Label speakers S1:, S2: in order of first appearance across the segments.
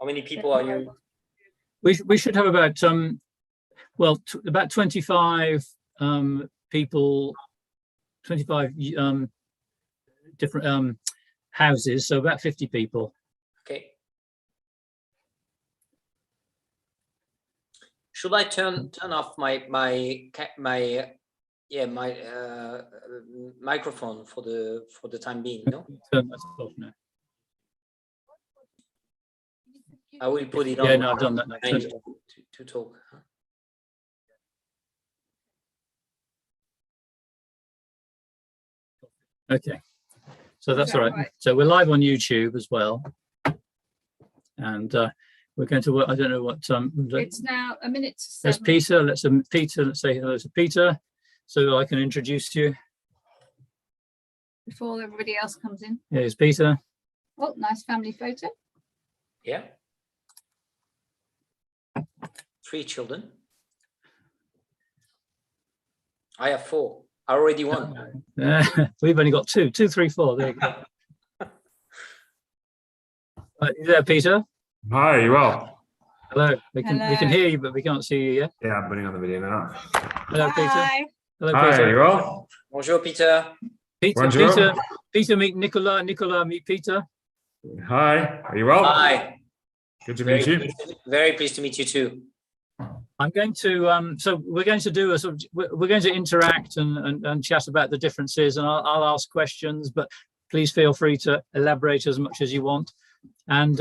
S1: How many people are you?
S2: We should have about about 25 people, 25 different houses, so about 50 people.
S1: Okay. Should I turn off my microphone for the time being? No.
S2: Turn that off now.
S1: I will put it on.
S2: Yeah, no, I've done that now.
S1: To talk.
S2: Okay, so that's all right. So we're live on YouTube as well, and we're going to work. I don't know what
S3: it's now a minute to 7.
S2: There's Peter. Let's say hello to Peter, so I can introduce you
S3: before everybody else comes in.
S2: Here's Peter.
S3: Oh, nice family photo.
S1: Yeah. 3 children. I have 4. I already won.
S2: We've only got 2, 2, 3, 4. There you go. You there, Peter?
S4: Hi, you well?
S2: Hello. We can hear you, but we can't see you yet.
S4: Yeah, I'm putting on the video now.
S2: Hello, Peter.
S3: Hi.
S2: Hello,
S4: Hi,
S2: Peter.
S4: you well?
S1: Bonjour, Peter.
S2: Peter, meet Nicola. Nicola, meet Peter.
S4: Hi, are you well?
S1: Hi.
S4: Good to meet you.
S1: Very pleased to meet you too.
S2: I'm going to so we're going to do a sort of we're going to interact and chat about the differences, and I'll ask questions, but please feel free to elaborate as much as you want, and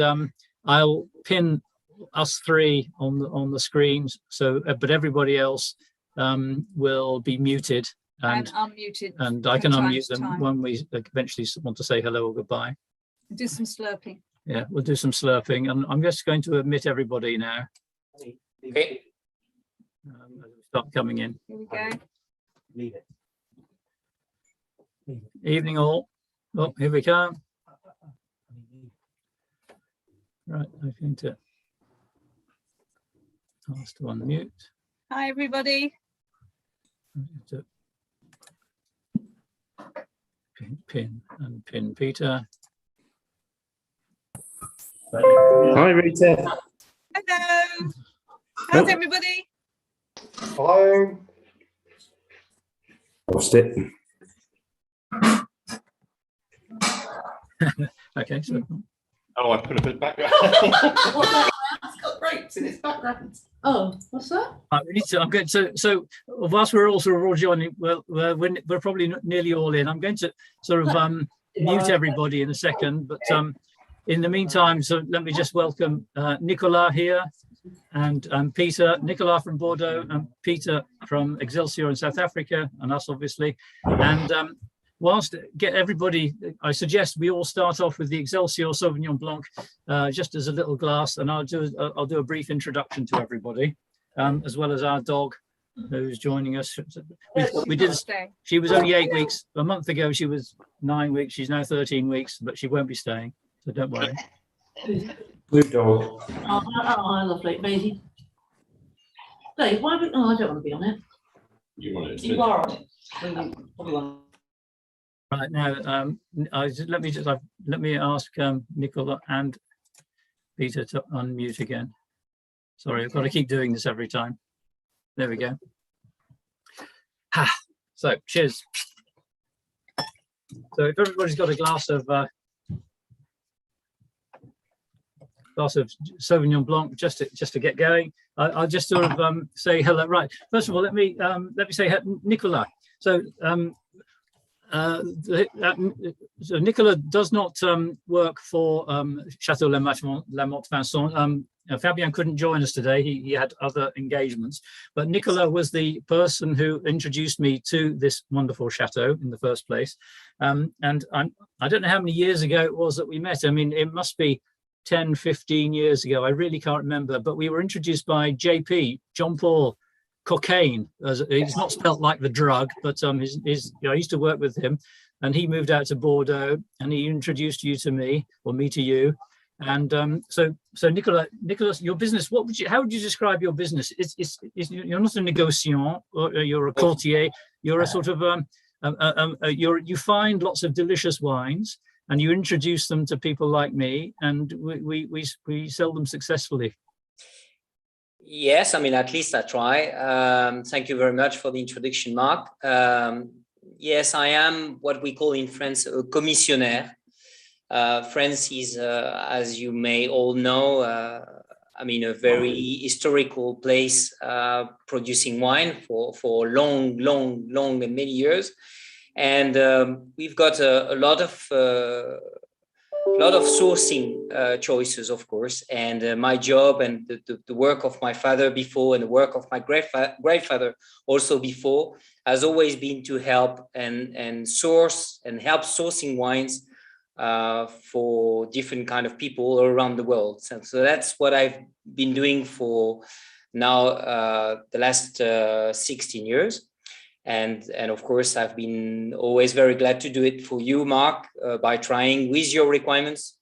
S2: I'll pin us 3 on the screens, so but everybody else will be muted and
S3: unmuted,
S2: and I can unmute them when we eventually want to say hello or goodbye.
S3: Do some slurping.
S2: Yeah, we'll do some slurping, and I'm just going to admit everybody now.
S1: Okay.
S2: As we start coming in.
S3: Here we go.
S1: Leave it.
S2: Evening all. Oh, here we come. Right, I'm going to ask to unmute.
S3: Hi, everybody.
S2: Pin Peter.
S4: Hi, Rita.
S3: Hello. How's everybody?
S4: Hello. Lost it.
S2: Okay, so
S4: Oh, I put a bit back.
S5: It's got grapes in its background. Oh, what's that?
S2: we need to. I'm going to. So whilst we're all sort of all joining, we're probably nearly all in. I'm going to sort of mute everybody in a second, but in the meantime, so let me just welcome Nicola here, and Peter, Nicola from Bordeaux, and Peter from Excelsior in South Africa, and us obviously. And whilst get everybody, I suggest we all start off with the Excelsior Sauvignon Blanc, just as a little glass, and I'll do a brief introduction to everybody, as well as our dog, who's joining us. We did. She was only 8 weeks. A month ago, she was 9 weeks. She's now 13 weeks, but she won't be staying, so don't worry.
S4: Blue dog.
S5: Oh, lovely, amazing. Dave, why would? Oh, I don't want to be on it.
S4: You want it?
S5: You are on it. Well, you probably want.
S2: Right now, let me ask Nicola and Peter to unmute again. Sorry, I've got to keep doing this every time. There we go. So, cheers. So, if everybody's got a glass of Sauvignon Blanc, just to get going, I'll just sort of say hello. Right. First of all, let me say Nicola. So. So Nicola does not work for Chateau Lamothe Vincent. Fabien couldn't join us today. He had other engagements, but Nicola was the person who introduced me to this wonderful chateau in the first place. And I don't know how many years ago it was that we met. I mean, it must be 10, 15 years ago. I really can't remember, but we were introduced by JP, John Paul Cocaine. It's not spelt like the drug, but I used to work with him, and he moved out to Bordeaux, and he introduced you to me, or me to you. And so Nicola, your business, how would you describe your business? You're not a négociant, or you're a courtier. You're a sort of you find lots of delicious wines, and you introduce them to people like me, and we sell them successfully.
S1: Yes, I mean, at least I try. Thank you very much for the introduction, Mark. Yes, I am what we call in France a commissionnaire. France is, as you may all know, I mean, a very historical place producing wine for long and many years. And we've got a lot of sourcing choices, of course. And my job and the work of my father before and the work of my grandfather also before has always been to help and source and help sourcing wines for different kind of people around the world. So that's what I've been doing for now the last 16 years. And of course, I've been always very glad to do it for you, Mark, by trying with your requirements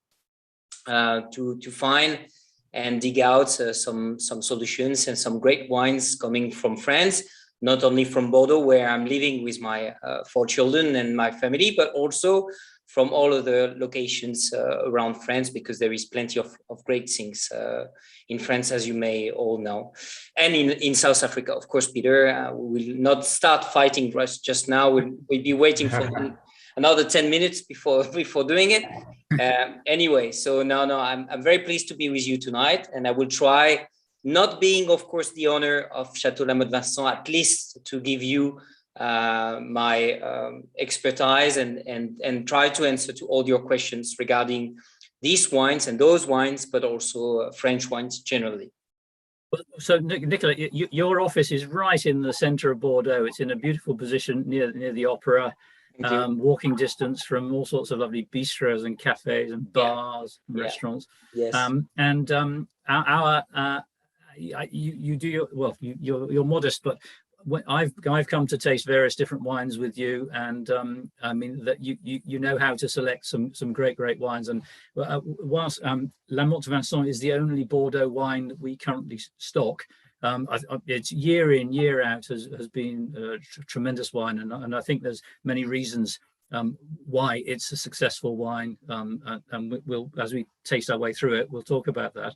S1: to find and dig out some solutions and some great wines coming from France, not only from Bordeaux, where I'm living with my 4 children and my family, but also from all of the locations around France, because there is plenty of great things in France, as you may all know. And in South Africa, of course, Peter, we will not start fighting just now. We'll be waiting for another 10 minutes before doing it. Anyway, so no, I'm very pleased to be with you tonight, and I will try, not being, of course, the owner of Chateau Lamothe Vincent, at least to give you my expertise and try to answer to all your questions regarding these wines and those wines, but also French wines generally.
S2: So, Nicola, your office is right in the center of Bordeaux. It's in a beautiful position near the opera, walking distance from all sorts of lovely bistros and cafes and bars and restaurants.
S1: Yes.
S2: You do your, well, you're modest, but I've come to taste various different wines with you, and I mean that you know how to select some great wines. And whilst Lamothe Vincent is the only Bordeaux wine that we currently stock, it's year in year out has been a tremendous wine, and I think there's many reasons why it's a successful wine, and we'll, as we taste our way through it, we'll talk about that.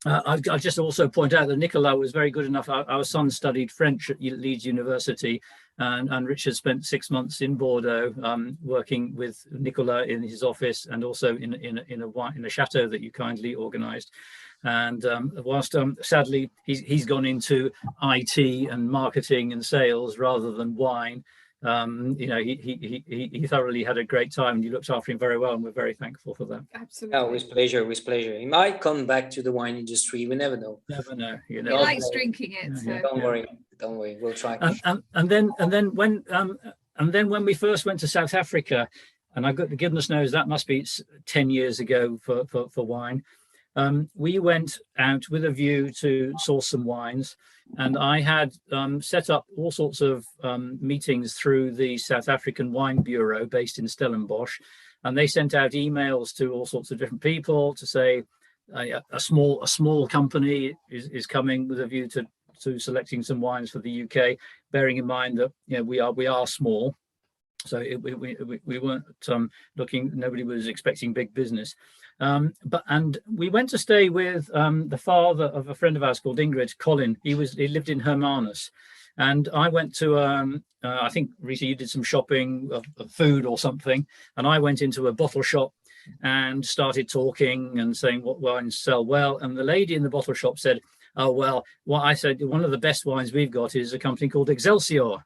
S2: I'll just also point out that Nicola was very good enough. Our son studied French at Leeds University, and Richard spent 6 months in Bordeaux working with Nicola in his office, and also in a chateau that you kindly organised. And whilst sadly he's gone into IT and marketing and sales rather than wine, you know, he thoroughly had a great time, and you looked after him very well, and we're very thankful for that.
S3: Absolutely.
S1: Oh, with pleasure. He might come back to the wine industry. We never know.
S2: Never know. You
S3: He
S2: know.
S3: likes drinking it.
S2: Yeah,
S3: So.
S2: yeah.
S1: Don't worry. We'll try.
S2: And then when we first went to South Africa, and I got, goodness knows that must be 10 years ago for wine. We went out with a view to source some wines, and I had set up all sorts of meetings through the South African Wine Bureau based in Stellenbosch, and they sent out emails to all sorts of different people to say a small company is coming with a view to selecting some wines for the UK, bearing in mind that, you know, we are small, so we weren't looking. Nobody was expecting big business. And we went to stay with the father of a friend of ours called Ingrid, Colin. He lived in Hermanus, and I went to I think, Rita, you did some shopping of food or something, and I went into a bottle shop and started talking and saying what wines sell well. And the lady in the bottle shop said, "Oh well," what I said, "one of the best wines we've got is a company called Excelsior."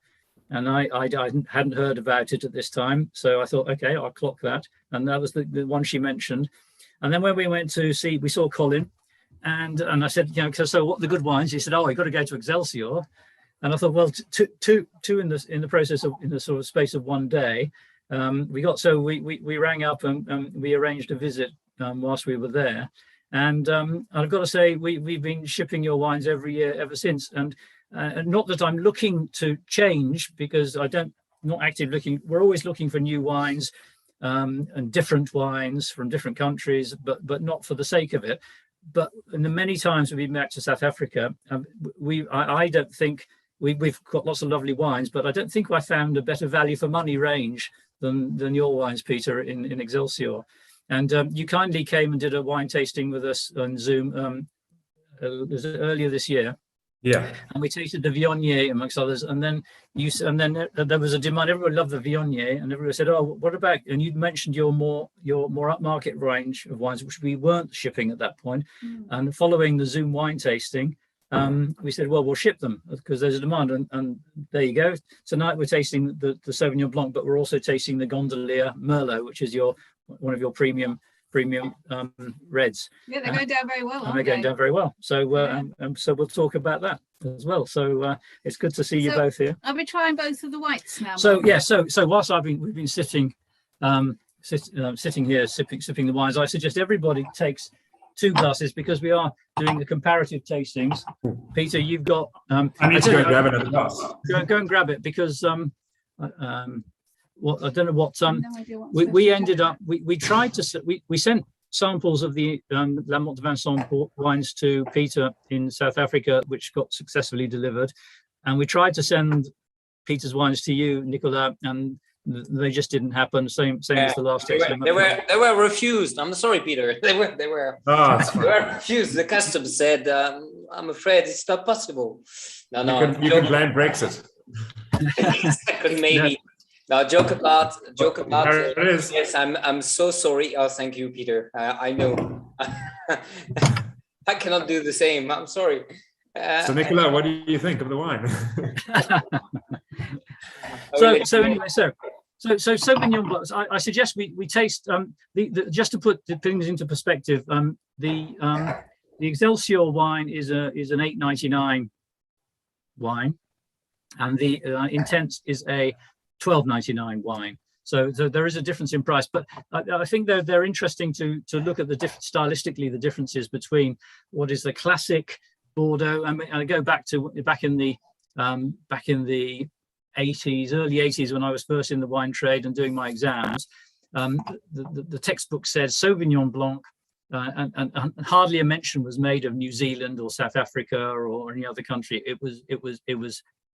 S2: And I hadn't heard about it at this time, so I thought, okay, I'll clock that. And that was the one she mentioned. And then when we went to see, we saw Colin, and I said, you know, so what are the good wines? He said, "Oh, you got to go to Excelsior." And I thought, well, two in the process of, in the sort of space of one day, we rang up and we arranged a visit whilst we were there. And I've got to say, we've been shipping your wines every year ever since. And not that I'm looking to change, because not actively looking. We're always looking for new wines and different wines from different countries, but not for the sake of it. But in the many times we've been back to South Africa, I don't think we've got lots of lovely wines, but I don't think I found a better value for money range than your wines, Peter, in Excelsior. And you kindly came and did a wine tasting with us on Zoom was it earlier this year.
S4: Yeah.
S2: And we tasted the Viognier amongst others, and then there was a demand. Everyone loved the Viognier, and everyone said, "Oh, what about?" And you mentioned your more upmarket range of wines, which we weren't shipping at that point. And following the Zoom wine tasting, we said, "Well, we'll ship them because there's a demand." And there you go. Tonight we're tasting the Sauvignon Blanc, but we're also tasting the Gondolier Merlot, which is one of your premium reds.
S3: Yeah, they're going down very well,
S2: And they're going down very well. So
S3: Yeah.
S2: so we'll talk about that as well. So it's good to see you
S3: So-
S2: both here.
S3: I'll be trying both of the whites now.
S2: So
S3: Mark.
S2: yeah, so whilst we've been sitting sitting here sipping the wines, I suggest everybody takes 2 glasses because we are doing the comparative tastings. Peter, you've got
S4: I need to go grab another glass.
S2: go and grab it because I don't know what
S3: No idea what I'm
S2: we
S3: supposed to
S2: ended
S3: do.
S2: up we tried to we sent samples of the Lamothe Vincent wines to Peter in South Africa, which got successfully delivered, and we tried to send Peter's wines to you, Nicolas, and they just didn't happen. Same as the last tasting.
S1: They were refused. I'm sorry, Peter. They were
S4: Oh, it's
S1: they
S4: fine.
S1: were refused. The customs said, "I'm afraid it's not possible." No,
S4: You can blame Brexit.
S1: Second, maybe. No, joke about.
S4: There it is.
S1: Yes, I'm so sorry. Oh, thank you, Peter. I know. I cannot do the same. I'm sorry.
S4: So, Nicola, what do you think of the wine?
S2: So anyway, so Sauvignon Blanc. I suggest we taste just to put the things into perspective. The Excelsior wine is an $8.99 wine, and the Intense is a $12.99 wine. So there is a difference in price, but I think they're interesting to look at stylistically the differences between what is the classic Bordeaux. I mean, I go back in the 80s, early 80s, when I was first in the wine trade and doing my exams. The textbook said Sauvignon Blanc, and hardly a mention was made of New Zealand or South Africa or any other country. It was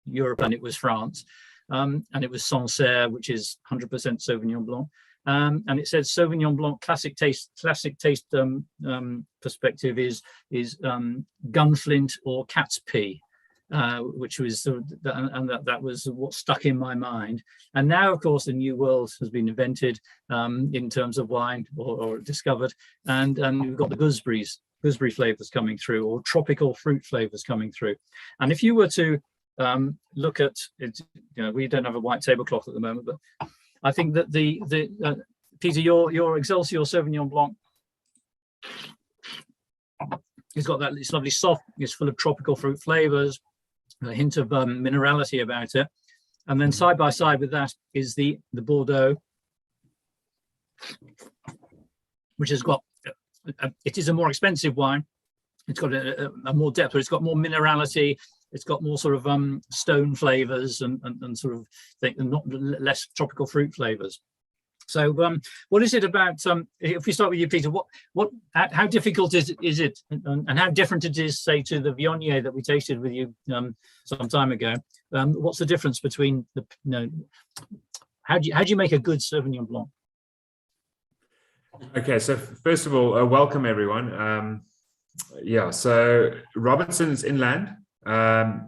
S2: Europe, and it was France. And it was Sancerre, which is 100% Sauvignon Blanc, and it said Sauvignon Blanc classic taste perspective is gunflint or cat's pee, which was that was what stuck in my mind. And now, of course, the new world has been invented in terms of wine or discovered, and we've got the gooseberry flavors coming through, or tropical fruit flavors coming through. And if you were to look at it, we don't have a white tablecloth at the moment, but I think that the Peter, your Excelsior Sauvignon Blanc has got it's lovely soft, it's full of tropical fruit flavors, a hint of minerality about it, and then side by side with that is the Bordeaux, which has got it is a more expensive wine. It's got a more depth, but it's got more minerality. It's got more sort of stone flavors and sort of not less tropical fruit flavors. So what is it about? If we start with you, Peter, how difficult is it, and how different it is, say, to the Viognier that we tasted with you some time ago? What's the difference between how do you make a good Sauvignon Blanc?
S4: Okay, so first of all, welcome everyone. Yeah, so Robertson's inland.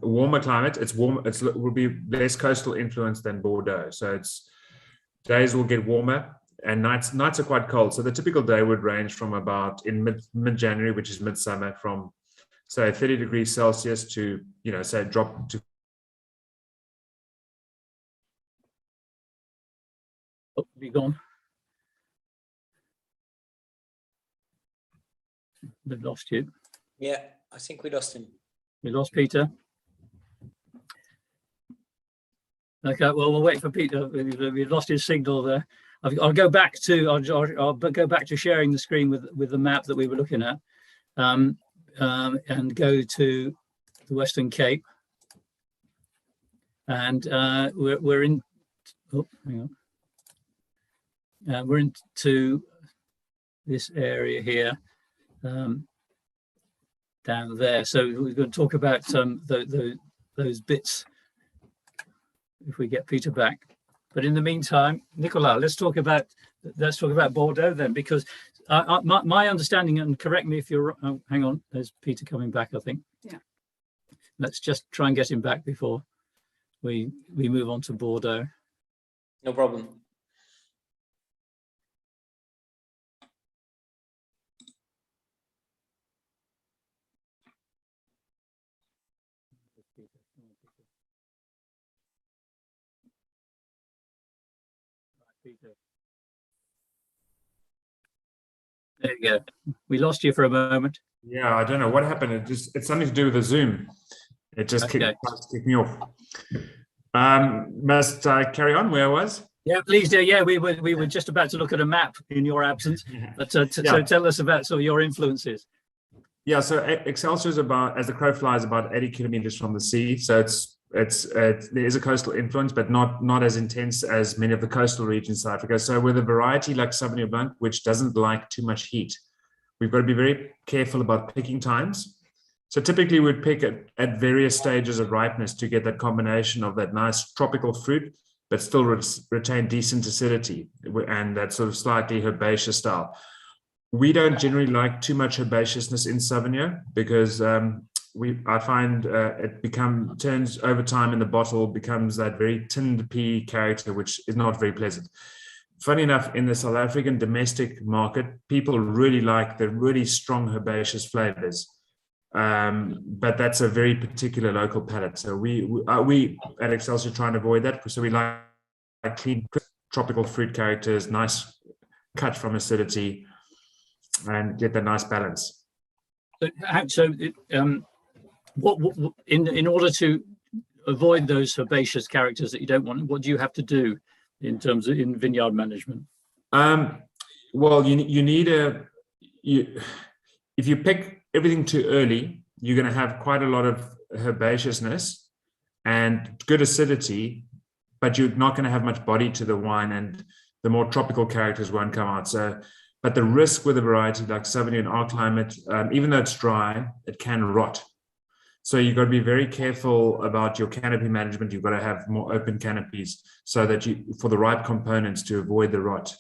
S4: Warmer climate. It's warm. It will be less coastal influence than Bordeaux. So days will get warmer, and nights are quite cold. So the typical day would range from about in mid-January, which is midsummer, from say 30 degrees Celsius to say drop to.
S2: Oh, be gone. We've lost you.
S1: Yeah, I think we lost him.
S2: We lost Peter. Okay, well, we'll wait for Peter. We've lost his signal there. I'll go back to sharing the screen with the map that we were looking at, and go to the Western Cape. And we're in. Oh, hang on. We're into this area here. Down there, so we're going to talk about those bits if we get Peter back. But in the meantime, Nicolas, let's talk about Bordeaux then, because my understanding, and correct me if you're hang on, there's Peter coming back, I think.
S3: Yeah.
S2: Let's just try and get him back before we move on to Bordeaux.
S1: No problem.
S2: There you go. We lost you for a moment.
S4: Yeah, I don't know what happened. It's something to do with the Zoom. It just
S2: Okay.
S4: kicked me off. Must I carry on where I was?
S2: Yeah, please do. Yeah, we were just about to look at a map in your absence, but so tell us about some of your influences.
S4: Yeah, so Excelsior is about, as the crow flies, about 80 kilometers from the sea. So there is a coastal influence, but not as intense as many of the coastal regions in South Africa. So with a variety like Sauvignon Blanc, which doesn't like too much heat, we've got to be very careful about picking times. So typically we'd pick at various stages of ripeness to get that combination of that nice tropical fruit, but still retain decent acidity and that sort of slightly herbaceous style. We don't generally like too much herbaceousness in Sauvignon because I find it turns over time in the bottle, becomes that very tinned pea character, which is not very pleasant. Funny enough, in the South African domestic market, people really like the really strong herbaceous flavors. But that's a very particular local palate. So we at Excelsior try and avoid that. So we like clean tropical fruit characters, nice cut from acidity, and get the nice balance.
S2: So what in order to avoid those herbaceous characters that you don't want, what do you have to do in terms of in vineyard management?
S4: Well, you need if you pick everything too early, you're going to have quite a lot of herbaceousness and good acidity, but you're not going to have much body to the wine, and the more tropical characters won't come out. So, but the risk with a variety like Sauvignon in our climate, even though it's dry, it can rot. So you've got to be very careful about your canopy management. You've got to have more open canopies so that for the ripe components to avoid the rot.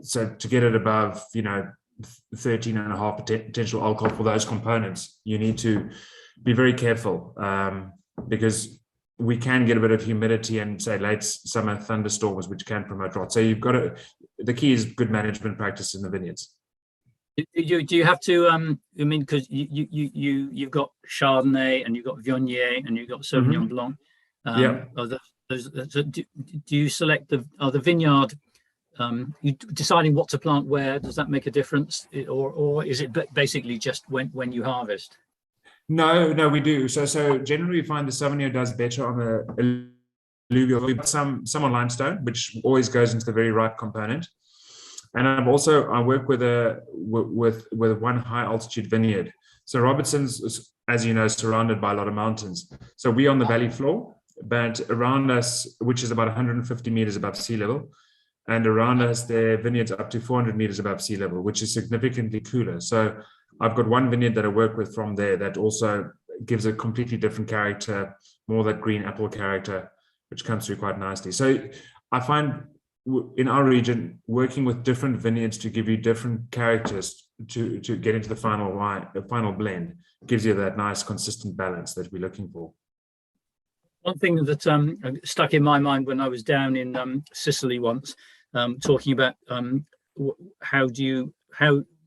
S4: So to get it above, 13.5 potential alcohol for those components, you need to be very careful because we can get a bit of humidity and say late summer thunderstorms, which can promote rot. So the key is good management practice in the vineyards.
S2: Do you have to? Because you've got Chardonnay and you've got Viognier and you've got Sauvignon Blanc.
S4: Yeah.
S2: Do you select the vineyard? You deciding what to plant where? Does that make a difference, or is it basically just when you harvest?
S4: No, we do. So generally, we find the Sauvignon does better on the alluvial. We've got some on limestone, which always goes into the very ripe component. And I work with one high altitude vineyard. So Robertson's, as you know, surrounded by a lot of mountains. So we're on the valley floor, but around us, which is about 150 meters above sea level, and around us, there are vineyards up to 400 meters above sea level, which is significantly cooler. So I've got one vineyard that I work with from there that also gives a completely different character, more that green apple character, which comes through quite nicely. So I find in our region, working with different vineyards to give you different characters to get into the final wine, the final blend, gives you that nice consistent balance that we're looking for.
S2: One thing that stuck in my mind when I was down in Sicily once, talking about how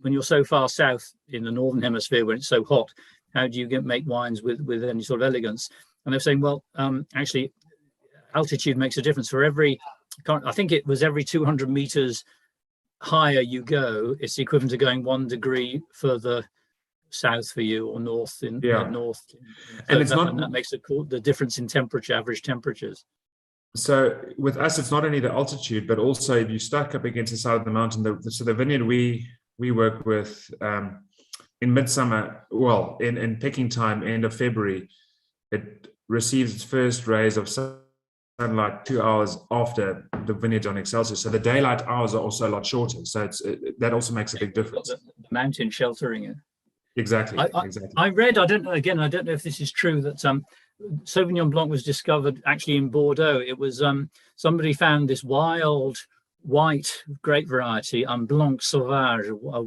S2: when you're so far south in the northern hemisphere when it's so hot, how do you make wines with any sort of elegance? And they're saying, well, actually, altitude makes a difference. For I think it was every 200 meters higher you go, it's the equivalent to going 1 degree further south for you, or north north.
S4: And it's not,
S2: and that makes the difference in temperature, average temperatures.
S4: So with us, it's not only the altitude, but also if you stack up against the side of the mountain. So the vineyard we work with in midsummer, well, in picking time, end of February, it receives its first rays of sunlight 2 hours after the vineyard on Excelsior. So the daylight hours are also a lot shorter. So that also makes a big difference.
S2: The mountain sheltering it.
S4: Exactly.
S2: I read, I don't know if this is true, that Sauvignon Blanc was discovered actually in Bordeaux. It was somebody found this wild white grape variety, Blanc Sauvage, a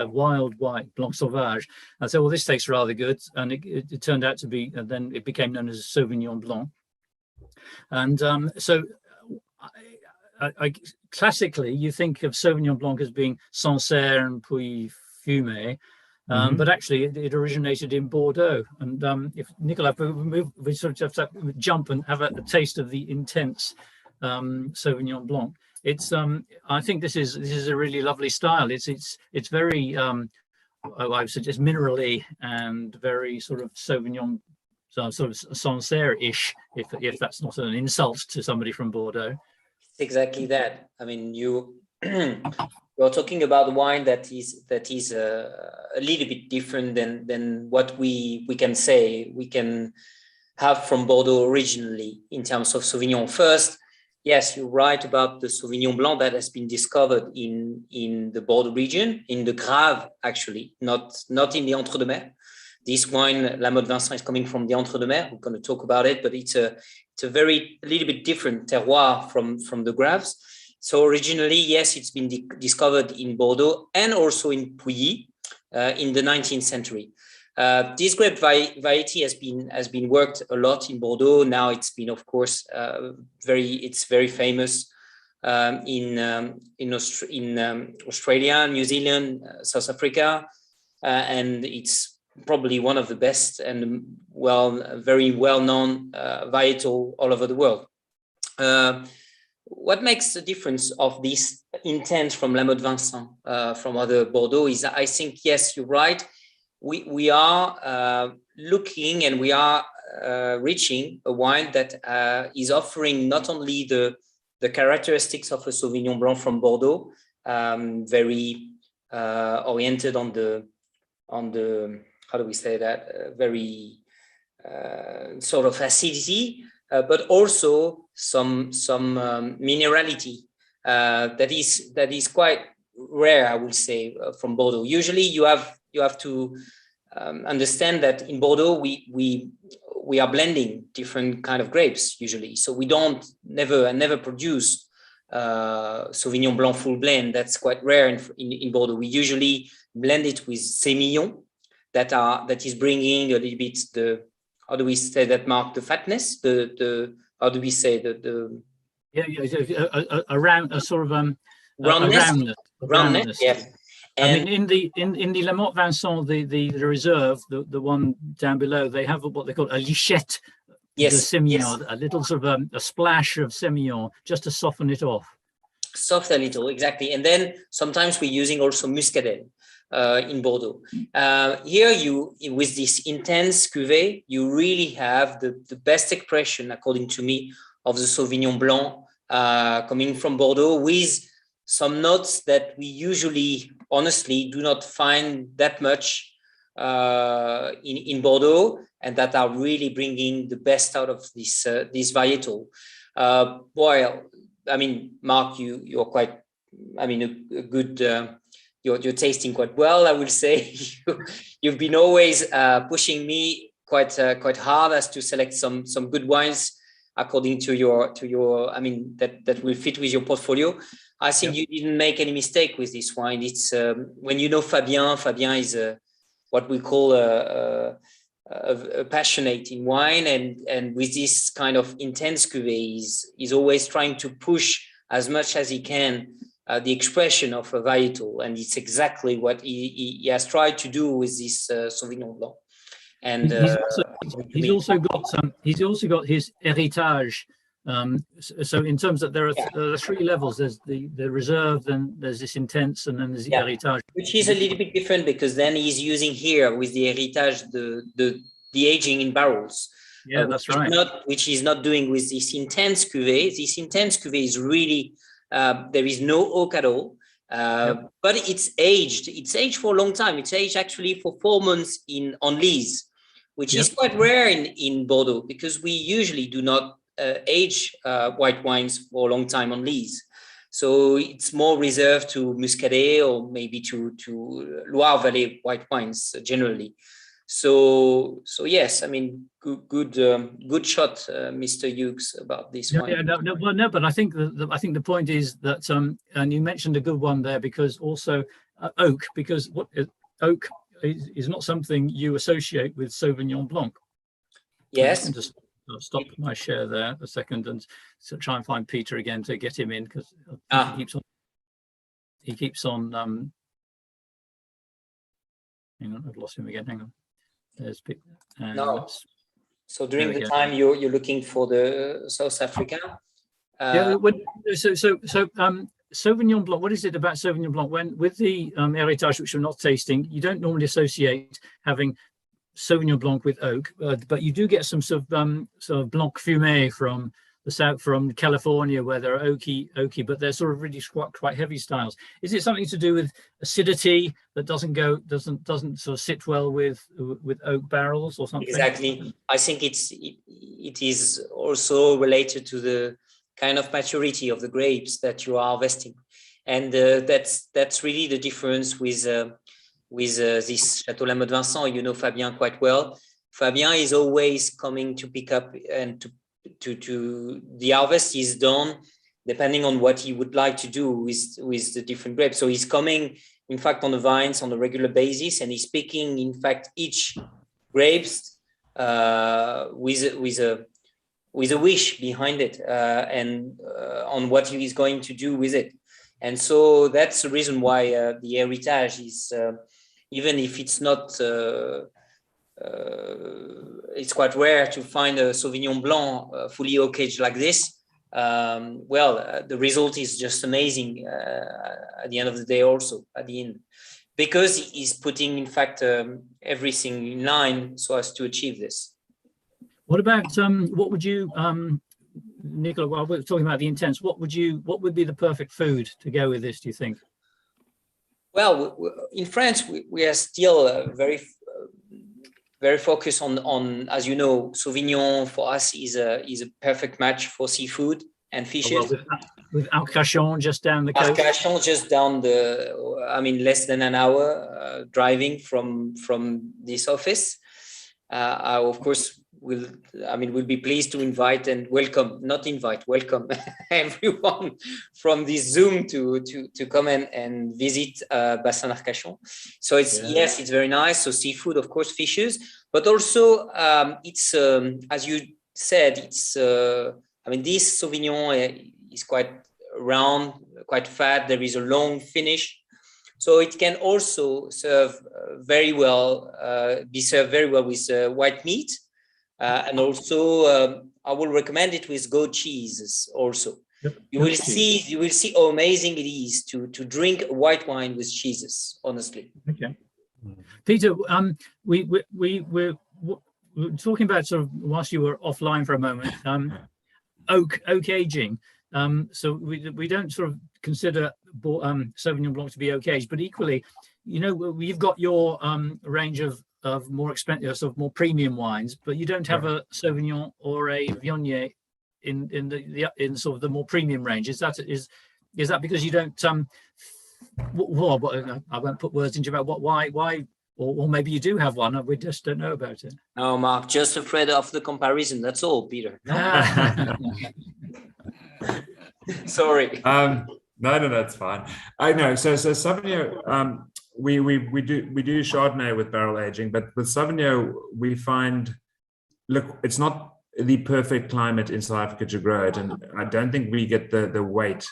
S2: wild white Blanc Sauvage. I said, well, this tastes rather good, and it turned out to be, and then it became known as Sauvignon Blanc. And so classically, you think of Sauvignon Blanc as being Sancerre and puis Fumé, but actually it originated in Bordeaux. And if Nicolas, we sort of have to jump and have a taste of the intense Sauvignon Blanc. It's I think this is a really lovely style. It's very I would suggest minerally and very sort of Sauvignon, sort of Sancerre-ish, if that's not an insult to somebody from Bordeaux.
S1: It's exactly that. I mean, you're talking about wine that is a little bit different than what we can say we can have from Bordeaux originally in terms of Sauvignon. First, yes, you're right about the Sauvignon Blanc that has been discovered in the Bordeaux region, in the Grave, actually, not in the Entre-deux-Mers. This wine, Lamothe Vincent, is coming from the Entre-deux-Mers. We're going to talk about it, but it's a little bit different terroir from the Graves. So originally, yes, it's been discovered in Bordeaux and also in Pouilly in the 19th century. This grape variety has been worked a lot in Bordeaux. Now it's been, of course, very famous in Australia, New Zealand, South Africa, and it's probably one of the best and very well-known varietal all over the world. What makes the difference of this intent from Lamothe Vincent from other Bordeaux is, I think, yes, you're right. We are looking and we are reaching a wine that is offering not only the characteristics of a Sauvignon Blanc from Bordeaux, very oriented on the how do we say that, very sort of acidity, but also some minerality that is quite rare, I would say, from Bordeaux. Usually you have to understand that in Bordeaux we are blending different kind of grapes usually, so we never produce Sauvignon Blanc full blend. That's quite rare in Bordeaux. We usually blend it with Semillon that is bringing a little bit the, how do we say that, Mark, the fatness, how do we say
S2: around a sort of roundness.
S1: Yes.
S2: And I mean, in the Lamothe Vincent, the reserve, the one down below, they have what they call a lichette,
S1: yes,
S2: the Semillon,
S1: yes.
S2: a little sort of a splash of Semillon just to soften it off.
S1: Soft a little, exactly. And then sometimes we're using also Muscadet in Bordeaux. Here, with this intense cuvée, you really have the best expression, according to me, of the Sauvignon Blanc coming from Bordeaux, with some notes that we usually, honestly, do not find that much in Bordeaux, and that are really bringing the best out of this varietal. Well, I mean, Mark, you're quite, I mean, a good. You're tasting quite well, I will say. You've been always pushing me quite hard as to select some good wines according to your. I mean, that will fit with your portfolio. I think you didn't make any mistake with this wine. It's when you know Fabien is what we call a passionate in wine, and with this kind of intense cuvée, he's always trying to push as much as he can the expression of a varietal, and it's exactly what he has tried to do with this Sauvignon Blanc. And
S2: he's also got his héritage. So in terms of there are three levels. There's the reserve, then there's this intense, and then there's the héritage,
S1: which is a little bit different, because then he's using here with the héritage the aging in barrels.
S2: Yeah, that's right.
S1: Which he's not doing with this intense cuvée. This intense cuvée is really there is no oak at all, but it's aged. It's aged for a long time. It's aged actually for 4 months on lees, which is quite rare in Bordeaux, because we usually do not age white wines for a long time on lees. So it's more reserved to Muscadet or maybe to Loire Valley white wines generally. So yes, I mean, good shot, Mr. Hughes, about this
S2: Yeah,
S1: wine.
S2: yeah, no, but I think the point is that and you mentioned a good one there, because also oak, because oak is not something you associate with Sauvignon Blanc.
S1: Yes.
S2: I'm just going to stop my share there a second and so try and find Peter again to get him in, because he keeps on hang on, I've lost him again. Hang on. There's Peter.
S1: No. So during the
S2: go.
S1: time you're looking for the South Africa.
S2: Yeah. Sauvignon Blanc. What is it about Sauvignon Blanc? When with the Heritage, which we're not tasting, you don't normally associate having Sauvignon Blanc with oak, but you do get some sort of Blanc Fumé from the south, from California, where they're oaky, but they're sort of really quite heavy styles. Is it something to do with acidity that doesn't sort of sit well with oak barrels or something?
S1: Exactly. I think it is also related to the kind of maturity of the grapes that you are harvesting, and that's really the difference with this Chateau Lamothe Vincent. You know Fabien quite well. Fabien is always coming to pick up, and to the harvest is done depending on what he would like to do with the different grapes. So he's coming, in fact, on the vines on a regular basis, and he's picking, in fact, each grapes with a wish behind it, and on what he is going to do with it. And so that's the reason why the Heritage is, even if it's not, it's quite rare to find a Sauvignon Blanc fully oak aged like this. The result is just amazing at the end of the day also, at the end. Because he's putting, in fact, everything in line so as to achieve this.
S2: What about what would you, Nicola? While we're talking about the intents, what would be the perfect food to go with this? Do you think?
S1: Well, in France, we are still very focused on, as you know, Sauvignon for us is a perfect match for seafood and fishes.
S2: With Arcachon just down the coast.
S1: Arcachon just down less than an hour driving from this office. I, of course, we'll be pleased to invite and welcome everyone from this Zoom to come and visit Bassin Arcachon. So it's very nice. So seafood, of course, fishes, but also it's as you said, it's this Sauvignon is quite round, quite fat. There is a long finish, so it can also serve very well, be served very well with white meat. And also, I will recommend it with goat cheeses. Also, you will see how amazing it is to drink white wine with cheeses. Honestly.
S2: Okay, Peter, we're talking about, sort of, whilst you were offline for a moment, oak aging. So we don't sort of consider Sauvignon Blanc to be oak aged, but equally, you've got your range of more expensive, sort of more premium wines, but you don't have a Sauvignon or a Viognier in sort of the more premium range. Is that because you don't? I won't put words into your mouth. Why? Or maybe you do have one, and we just don't know about it.
S1: No, Mark, just afraid of the comparison. That's all, Peter. Sorry.
S4: No, that's fine. I know. So Sauvignon, we do Chardonnay with barrel aging, but with Sauvignon we find, look, it's not the perfect climate in South Africa to grow it, and I don't think we get the weight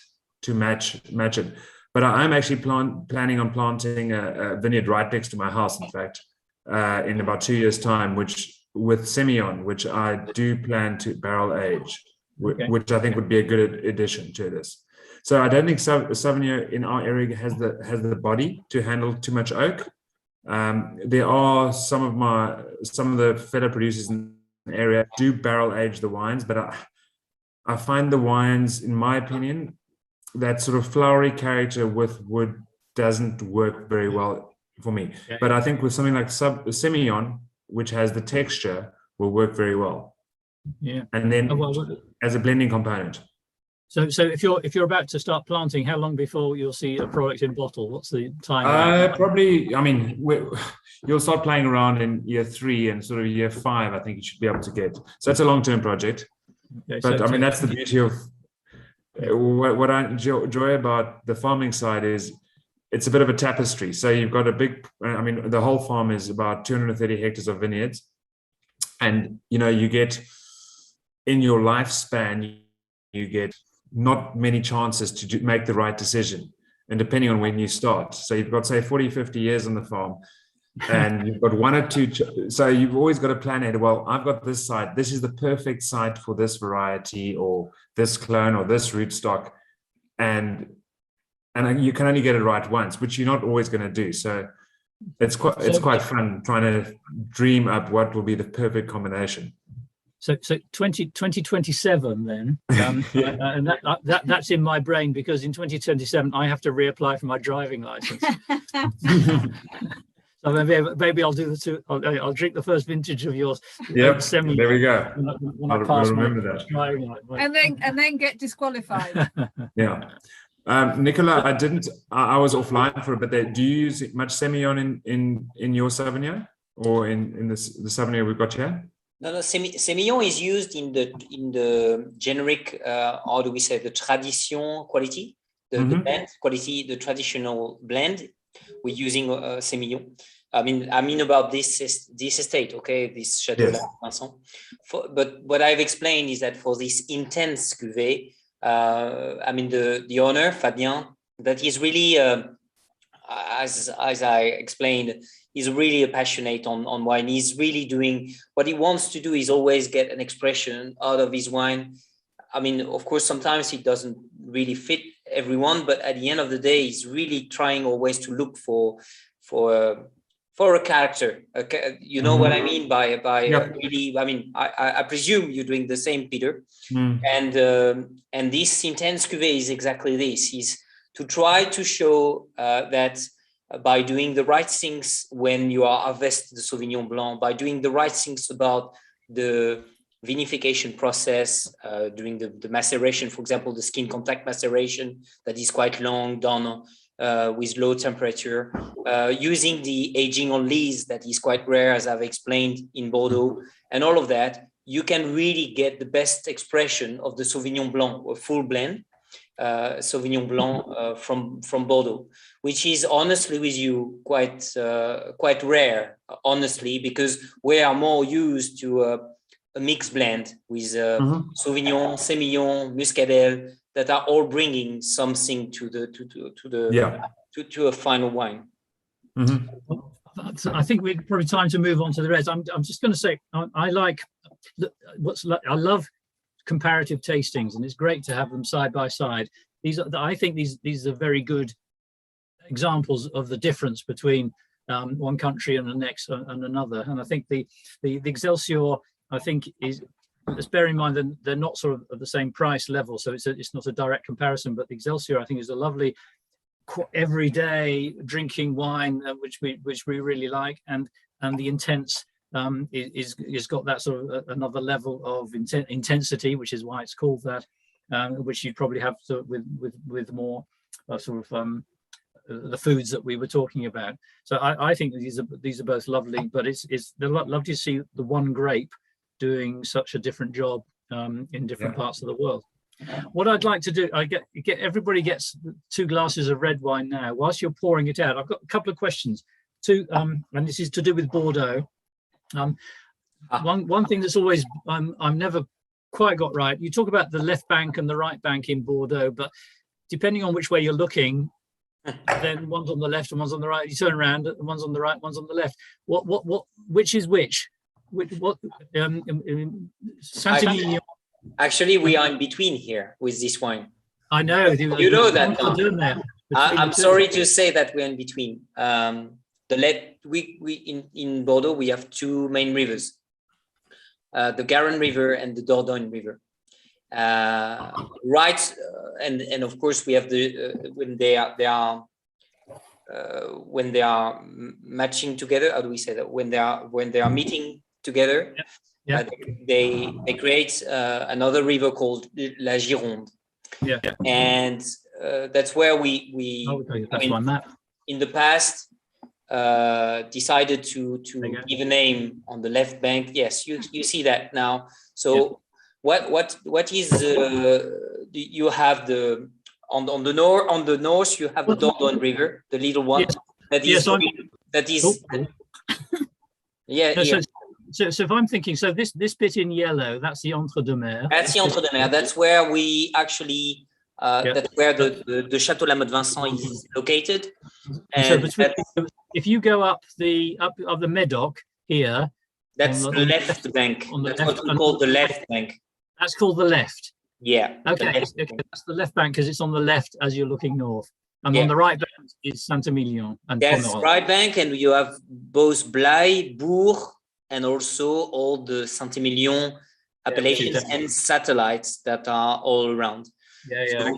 S4: to match it. But I'm actually planning on planting a vineyard right next to my house, in fact, in about 2 years' time, with Semillon, which I do plan to barrel age, which I think would be a good addition to this. So I don't think Sauvignon in our area has the body to handle too much oak. There are some of the fellow producers in the area do barrel age the wines, but I find the wines, in my opinion, that sort of flowery character with wood doesn't work very well for me. Okay. But I think with something like Semillon, which has the texture, will work very well.
S2: Yeah.
S4: And then as a blending component.
S2: So if you're about to start planting, how long before you'll see a product in bottle? What's the time?
S4: Probably, I mean, you'll start playing around in year 3 and sort of year 5, I think you should be able to get. So it's a long-term project.
S2: Okay,
S4: But
S2: so
S4: I mean, that's the beauty of what I enjoy about the farming side is it's a bit of a tapestry. So you've got a big, I mean, the whole farm is about 230 hectares of vineyards. And, you know, you get in your lifespan, you get not many chances to make the right decision. And depending on when you start. So you've got, say, 40, 50 years on the farm. And you've got 1 or 2, so you've always got to plan ahead. Well, I've got this site. This is the perfect site for this variety or this clone or this rootstock, and you can only get it right once, which you're not always going to do. So it's quite fun trying to dream up what will be the perfect combination.
S2: So 2027 then, and that's in my brain because in 2027 I have to reapply for my driving license. So maybe I'll do the 2. I'll drink the first vintage of yours.
S4: Yep. There we go.
S2: When I pass
S4: remember that.
S2: Driving license.
S3: And then get disqualified.
S4: Yeah. Nicola, I was offline for a bit there. Do you use much Semillon in your Sauvignon or in the Sauvignon we've got here?
S1: No, Semillon is used in the generic, how do we say, the tradition quality, the blend quality, the traditional blend. We're using Semillon. I mean about this estate, okay, this Chateau Vincent. But what I've explained is that for this intense cuvée, I mean the owner Fabien, that is really, as I explained, he's really passionate on wine. He's really doing what he wants to do is always get an expression out of his wine. I mean, of course, sometimes it doesn't really fit everyone, but at the end of the day, he's really trying always to look for a character. You know what I mean by really. I mean, I presume you're doing the same, Peter. And this intense cuvée is exactly this: is to try to show that by doing the right things when you are harvesting the Sauvignon Blanc, by doing the right things about the vinification process, during the maceration, for example, the skin contact maceration that is quite long, done with low temperature, using the aging on lees that is quite rare, as I've explained in Bordeaux, and all of that, you can really get the best expression of the Sauvignon Blanc, a full blend Sauvignon Blanc from Bordeaux, which is honestly with you quite rare, honestly, because we are more used to a mixed blend with Sauvignon, Semillon, Muscadel that are all bringing something to a final wine.
S2: I think we're probably time to move on to the reds. I'm just going to say I love comparative tastings, and it's great to have them side by side. I think these are very good examples of the difference between one country and the next and another. And I think the Excelsior, I think, is, let's bear in mind that they're not sort of at the same price level, so it's not a direct comparison. But the Excelsior, I think, is a lovely everyday drinking wine, which we really like, and the Intense is got that sort of another level of intensity, which is why it's called that, which you'd probably have with more sort of the foods that we were talking about. So I think these are both lovely, but it's lovely to see the one grape doing such a different job in different parts of the world. What I'd like to do, everybody gets 2 glasses of red wine now. Whilst you're pouring it out, I've got a couple of questions. And this is to do with Bordeaux. One thing that's always I'm never quite got right. You talk about the left bank and the right bank in Bordeaux, but depending on which way you're looking, then one's on the left and one's on the right. You turn around, and one's on the right, one's on the left. Which is which?
S1: Actually, we are in between here with this wine.
S2: I know.
S1: You know that. I'm sorry to say that we're in between. In Bordeaux, we have 2 main rivers, the Garonne River and the Dordogne River. And of course we have when they are matching together. How do we say that? When they are meeting together, they create another river called La Gironde.
S2: Yeah.
S1: And that's where we
S2: that's my map.
S1: in the past decided to give a name on the left bank. Yes, you see that now. So what is you have the on the north you have the Dordogne River, the little one.
S2: Yes.
S1: That is yeah.
S2: So if I'm thinking, so this bit in yellow, that's the Entre-deux-Mers.
S1: That's the Entre-deux-Mers. That's where we actually that's where the Chateau Lamothe Vincent is located. And
S2: so if you go up the Medoc here,
S1: that's the left bank. That's what we call the left bank.
S2: That's called the left.
S1: Yeah.
S2: Okay, that's the left bank because it's on the left as you're looking north. And on the right bank is Saint-Emilion and
S1: That's
S2: Pomerol.
S1: right bank, and you have both Blaye, Bourg, and also all the Saint-Emilion appellations and satellites that are all around.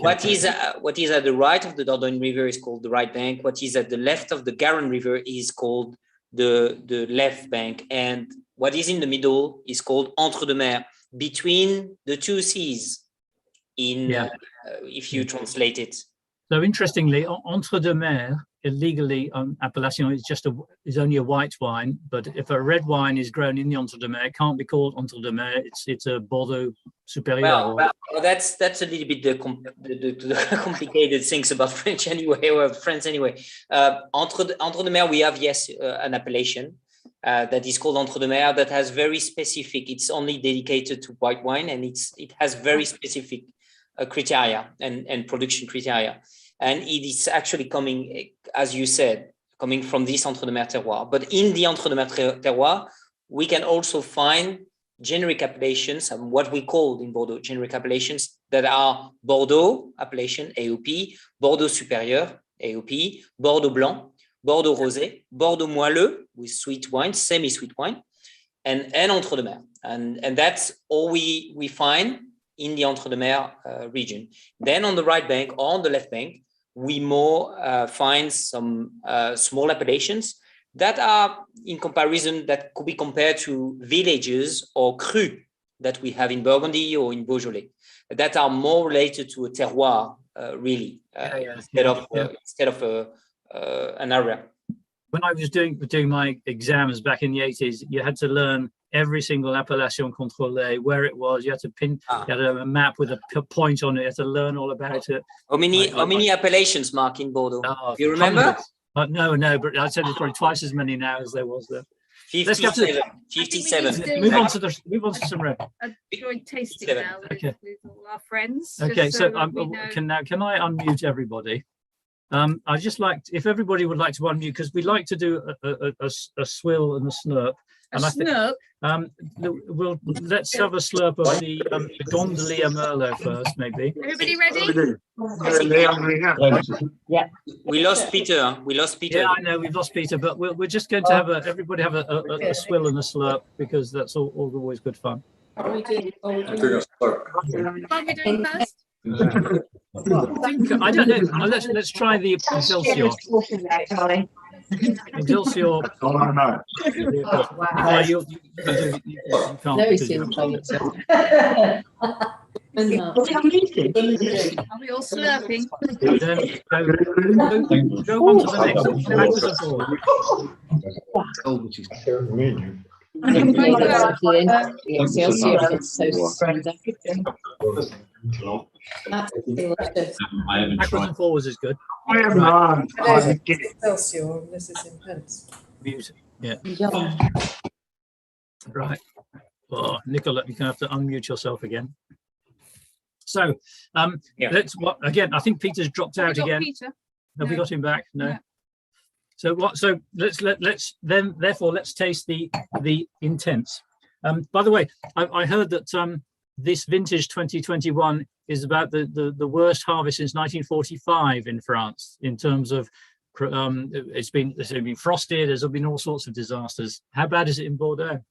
S1: What is at the right of the Dordogne River is called the right bank. What is at the left of the Garonne River is called the left bank, and what is in the middle is called Entre-deux-Mers, between the two seas. If you translate it.
S2: So interestingly, Entre-deux-Mers, illegally appellation is only a white wine, but if a red wine is grown in the Entre-deux-Mers, it can't be called Entre-deux-Mers. It's a Bordeaux Supérieur.
S1: Well, that's a little bit the complicated things about French anyway, or France anyway. Entre-deux-Mers, we have an appellation that is called Entre-deux-Mers that has very specific. It's only dedicated to white wine, and it has very specific criteria and production criteria. And it is actually coming, as you said, coming from this Entre-deux-Mers terroir. But in the Entre-deux-Mers terroir, we can also find generic appellations, and what we call in Bordeaux generic appellations that are Bordeaux appellation, AOP, Bordeaux Supérieur, AOP, Bordeaux Blanc, Bordeaux Rosé, Bordeaux Moelleux with sweet wine, semi-sweet wine, and Entre-deux-Mers. And that's all we find in the Entre-deux-Mers region. Then on the right bank or on the left bank, we find some small appellations that are in comparison, that could be compared to villages or crus that we have in Burgundy or in Beaujolais, that are more related to a terroir, really, instead of an area.
S2: When I was doing my exams back in the 80s, you had to learn every single appellation contrôlée, where it was. You had to you had a map with a point on it. You had to learn all about it.
S1: How many appellations, Mark, in Bordeaux?
S2: You
S1: remember?
S2: No, but I'd say there's probably twice as many now as there was there.
S1: 57.
S3: 57.
S2: Move on to some red.
S3: A joint tasting now with all our friends.
S2: Okay, so
S3: we know.
S2: can I unmute everybody? I'd just like if everybody would like to unmute, because we like to do a swill and a slurp. Let's have a slurp of the Gondolier Merlot first, maybe.
S3: Everybody ready?
S5: Yeah.
S1: We lost Peter.
S2: Yeah, I know we've lost Peter, but we're just going to have everybody have a swill and a slurp, because that's always good fun.
S3: What are we doing first?
S2: I don't know. Let's try the Excelsior. Excelsior.
S6: That's all I know.
S2: You can't.
S5: Very soon.
S3: Are we all slurping?
S2: Go on to the next. Backwards and forwards.
S5: Excelsior, it's so spread. That's delicious.
S2: Backwards and forwards is good.
S7: Excelsior, this is intense.
S2: Music. Yeah.
S5: Yum.
S2: Right. Oh, Nicola, you're gonna have to unmute yourself again. So, let's. Again, I think Peter's dropped out again.
S3: Peter?
S2: Have we got him back? No.
S3: No.
S2: So what? So let's taste the intense. By the way, I heard that this vintage 2021 is about the worst harvest since 1945 in France in terms of it's been frosted. There's been all sorts of disasters. How bad is it in Bordeaux?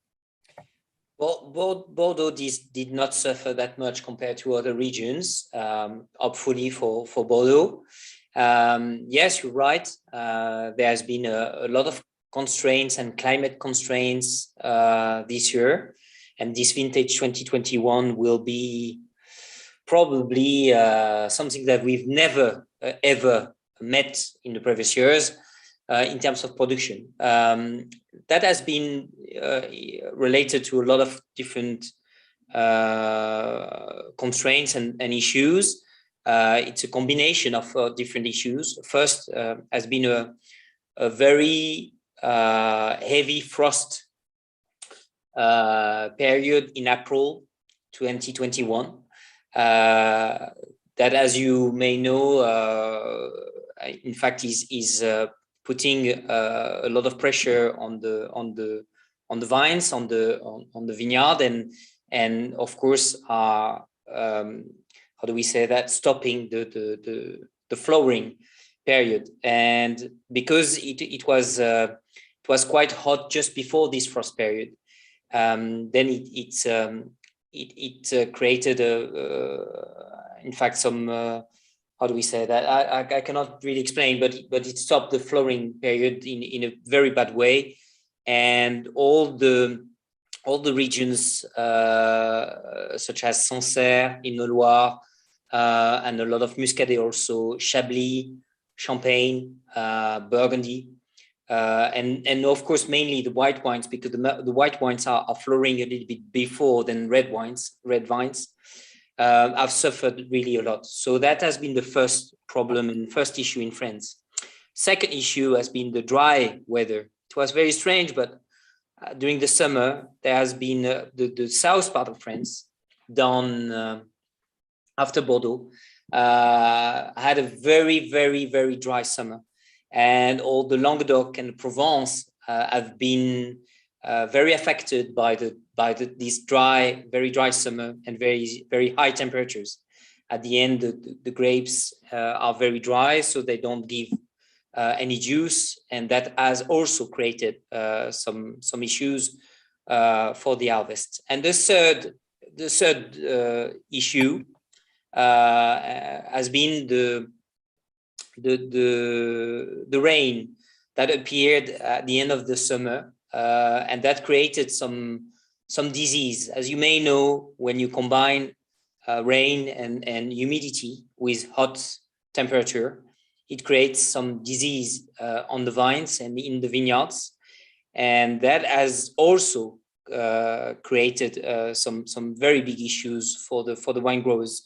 S1: Well, Bordeaux did not suffer that much compared to other regions, hopefully for Bordeaux. Yes, you're right. There has been a lot of constraints and climate constraints this year. And this vintage 2021 will be probably something that we've never ever met in the previous years in terms of production. That has been related to a lot of different constraints and issues. It's a combination of different issues. First has been a very heavy frost period in April 2021. That, as you may know, in fact, is putting a lot of pressure on the vines, on the vineyard, and of course are how do we say that, stopping the flowering period. And because it was quite hot just before this frost period, then it created in fact some how do we say that, I cannot really explain, but it stopped the flowering period in a very bad way. And all the regions such as Sancerre in the Loire, and a lot of Muscadet also, Chablis, Champagne, Burgundy, and of course mainly the white wines, because the white wines are flowering a little bit before than red vines. Have suffered really a lot. So that has been the first problem and first issue in France. Second issue has been the dry weather. It was very strange, but during the summer there has been the south part of France, down after Bordeaux, had a very, very, very dry summer, and all the Languedoc and Provence have been very affected by this very dry summer and very, very high temperatures. At the end, the grapes are very dry, so they don't give any juice, and that has also created some issues for the harvest. And the third issue has been the rain that appeared at the end of the summer, and that created some disease. As you may know, when you combine rain and humidity with hot temperature, it creates some disease on the vines and in the vineyards, and that has also created some very big issues for the wine growers.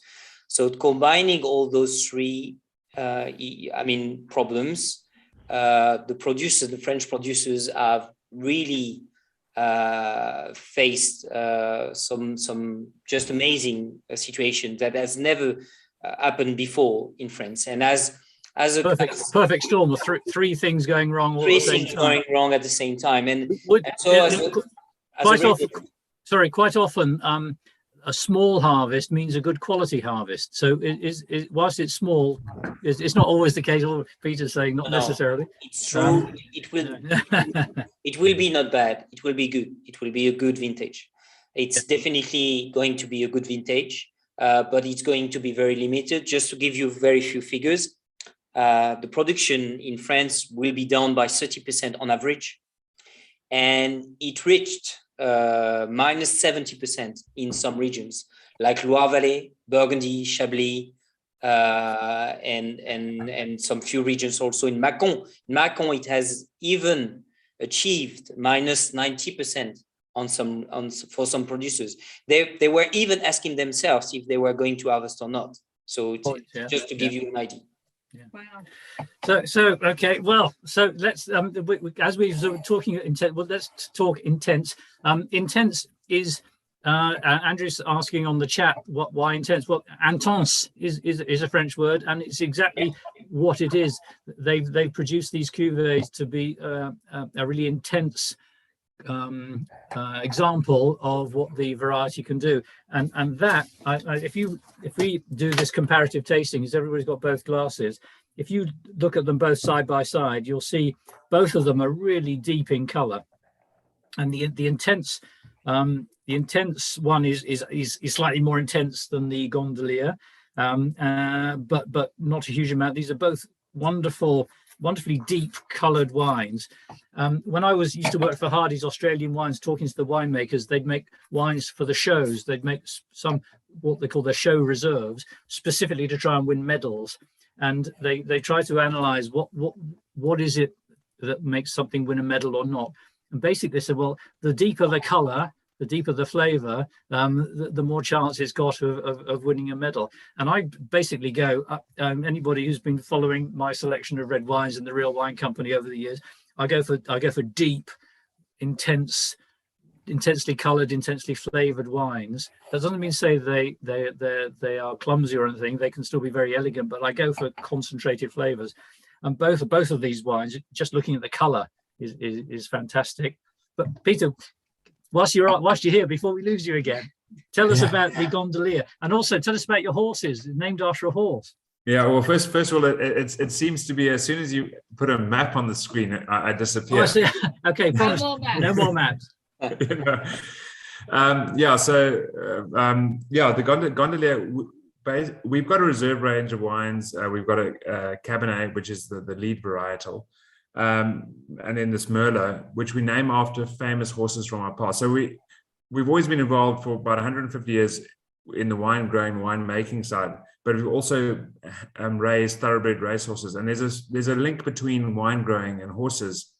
S1: So combining all those three, problems, the French producers have really faced some just amazing situation that has never happened before in France. And as a
S2: perfect storm of three things going wrong all at the same time.
S1: Going wrong at the same time,
S2: quite often a small harvest means a good quality harvest. So whilst it's small, it's not always the case. Peter's saying not necessarily.
S1: It's true. It will be not bad. It will be good. It will be a good vintage. It's definitely going to be a good vintage, but it's going to be very limited. Just to give you very few figures, the production in France will be down by 30% on average, and it reached minus 70% in some regions like Loire Valley, Burgundy, Chablis, and some few regions also in Mâcon. In Mâcon, it has even achieved minus 90% for some producers. They were even asking themselves if they were going to harvest or not. So just to give you an idea.
S2: Yeah. Wow. So okay. Well, so let's as we're sort of talking intent. Well, let's talk intense. Intense is Andrew's asking on the chat why intense. Well, intense is a French word, and it's exactly what it is. They've produced these cuvées to be a really intense example of what the variety can do, and that if we do this comparative tasting, because everybody's got both glasses, if you look at them both side by side, you'll see both of them are really deep in color, and the intense one is slightly more intense than the Gondolier, but not a huge amount. These are both wonderfully deep coloured wines. When I used to work for Hardy's Australian Wines, talking to the winemakers, they'd make wines for the shows. They'd make some what they call their show reserves, specifically to try and win medals. And they try to analyze what is it that makes something win a medal or not. And basically they said, well, the deeper the color, the deeper the flavor, the more chance it's got of winning a medal. And I basically go, anybody who's been following my selection of red wines in the Real Wine Company over the years, I go for deep, intensely colored, intensely flavored wines. That doesn't mean say they are clumsy or anything. They can still be very elegant, but I go for concentrated flavors. And both of these wines, just looking at the color, is fantastic. But Peter, whilst you're here, before we lose you again, tell us about the gondolier, and also tell us about your horses, named after a horse.
S4: Yeah, well, first of all, it seems to be as soon as you put a map on the screen, I disappear.
S2: Oh, okay, promise. No more maps.
S4: The gondolier. We've got a reserve range of wines. We've got a Cabernet, which is the lead varietal, and then this Merlot, which we name after famous horses from our past. So we've always been involved for about 150 years in the wine growing, wine making side, but we've also raised thoroughbred racehorses. And there's a link between wine growing and horses.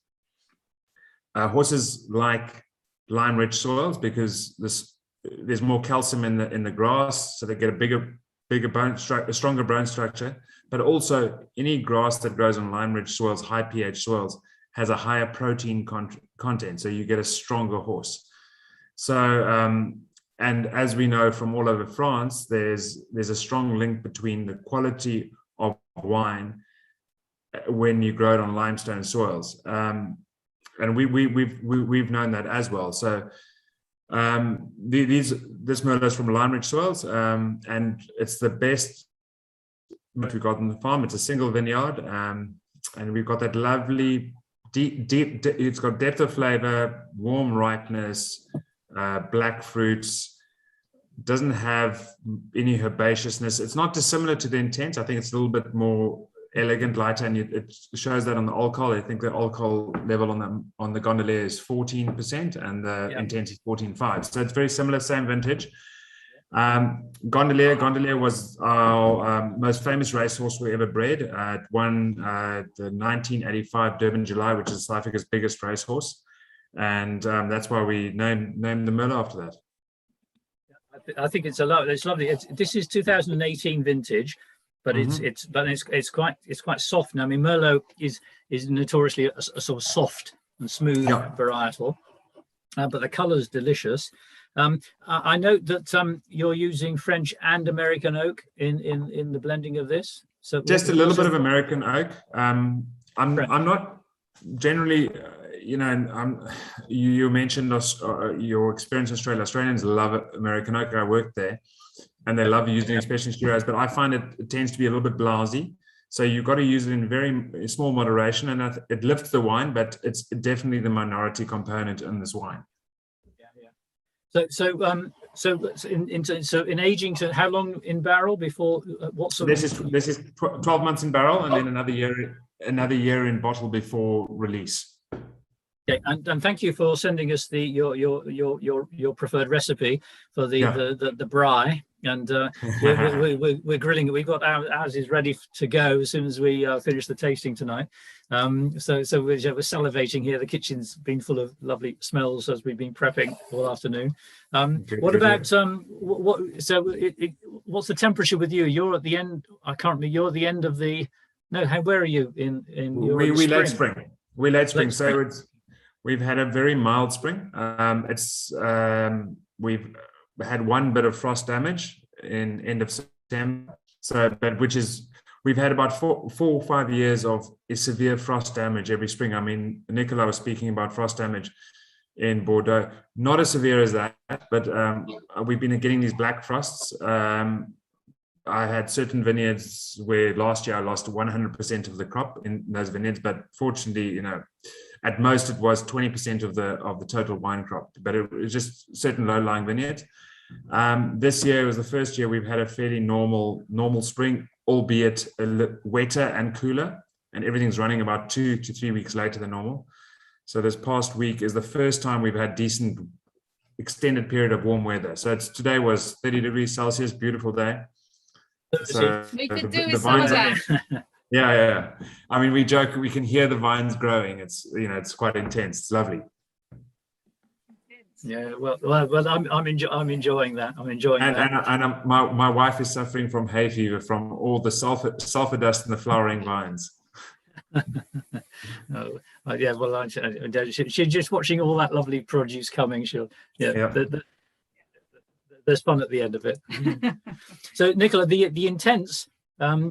S4: Horses like lime-rich soils because there's more calcium in the grass, so they get a bigger bone structure, a stronger bone structure. But also, any grass that grows on lime-rich soils, high pH soils, has a higher protein content, so you get a stronger horse. So, and as we know from all over France, there's a strong link between the quality of wine when you grow it on limestone soils. And we've known that as well. So this Merlot is from lime-rich soils, and it's the best we've got on the farm. It's a single vineyard, and we've got that lovely deep. It's got depth of flavor, warm ripeness, black fruits. Doesn't have any herbaceousness. It's not dissimilar to the intense. I think it's a little bit more elegant, lighter, and it shows that on the alcohol. I think the alcohol level on the gondolier is 14%, and the intense is 14.5. So it's very similar, same vintage. Gondolier was our most famous racehorse we ever bred. It won the 1985 Durban July, which is South Africa's biggest racehorse, and that's why we named the Merlot after that.
S2: I think it's lovely. This is 2018 vintage. But it's quite soft now. I mean, Merlot is notoriously a sort of soft and smooth varietal, but the colour is delicious. I note that you're using French and American oak in the blending of this. So
S4: just a little bit of American oak. I'm not generally, you mentioned your experience in Australia. Australians love American oak. I worked there. And they love using it, especially in Shiraz, but I find it tends to be a little bit blousy. So you've got to use it in very small moderation, and it lifts the wine, but it's definitely the minority component in this wine.
S2: So in aging, to how long in barrel before what sort
S4: this is 12 months in barrel, and then another year in bottle before release.
S2: Okay, and thank you for sending us your preferred recipe for the brie. And we're grilling it. We've got ours is ready to go as soon as we finish the tasting tonight. So we're salivating here. The kitchen's been full of lovely smells as we've been prepping all afternoon. What about what's the temperature with you? You're at the end. You're at the end of the. No, where are you in your?
S4: We late spring. We're late spring. So we've had a very mild spring. We've had one bit of frost damage in end of September. We've had about 4 or 5 years of severe frost damage every spring. I mean, Nicola was speaking about frost damage in Bordeaux, not as severe as that, but we've been getting these black frosts. I had certain vineyards where last year I lost 100% of the crop in those vineyards, but fortunately, at most it was 20% of the total wine crop, but it was just certain low-lying vineyards. This year was the first year we've had a fairly normal spring, albeit wetter and cooler, and everything's running about 2 to 3 weeks later than normal. So this past week is the first time we've had decent extended period of warm weather. So today was 30 degrees Celsius, beautiful day. So
S3: We could do
S4: the
S3: with some of
S4: vines
S3: that.
S4: yeah. I mean, we joke, we can hear the vines growing. It's, it's quite intense. It's lovely.
S2: Yeah, well, I'm enjoying that. I'm enjoying that.
S4: And my wife is suffering from hay fever from all the sulfur dust in the flowering vines.
S2: Oh, yeah, well, she's just watching all that lovely produce coming. There's fun at the end of it. So, Nicola, the Intense,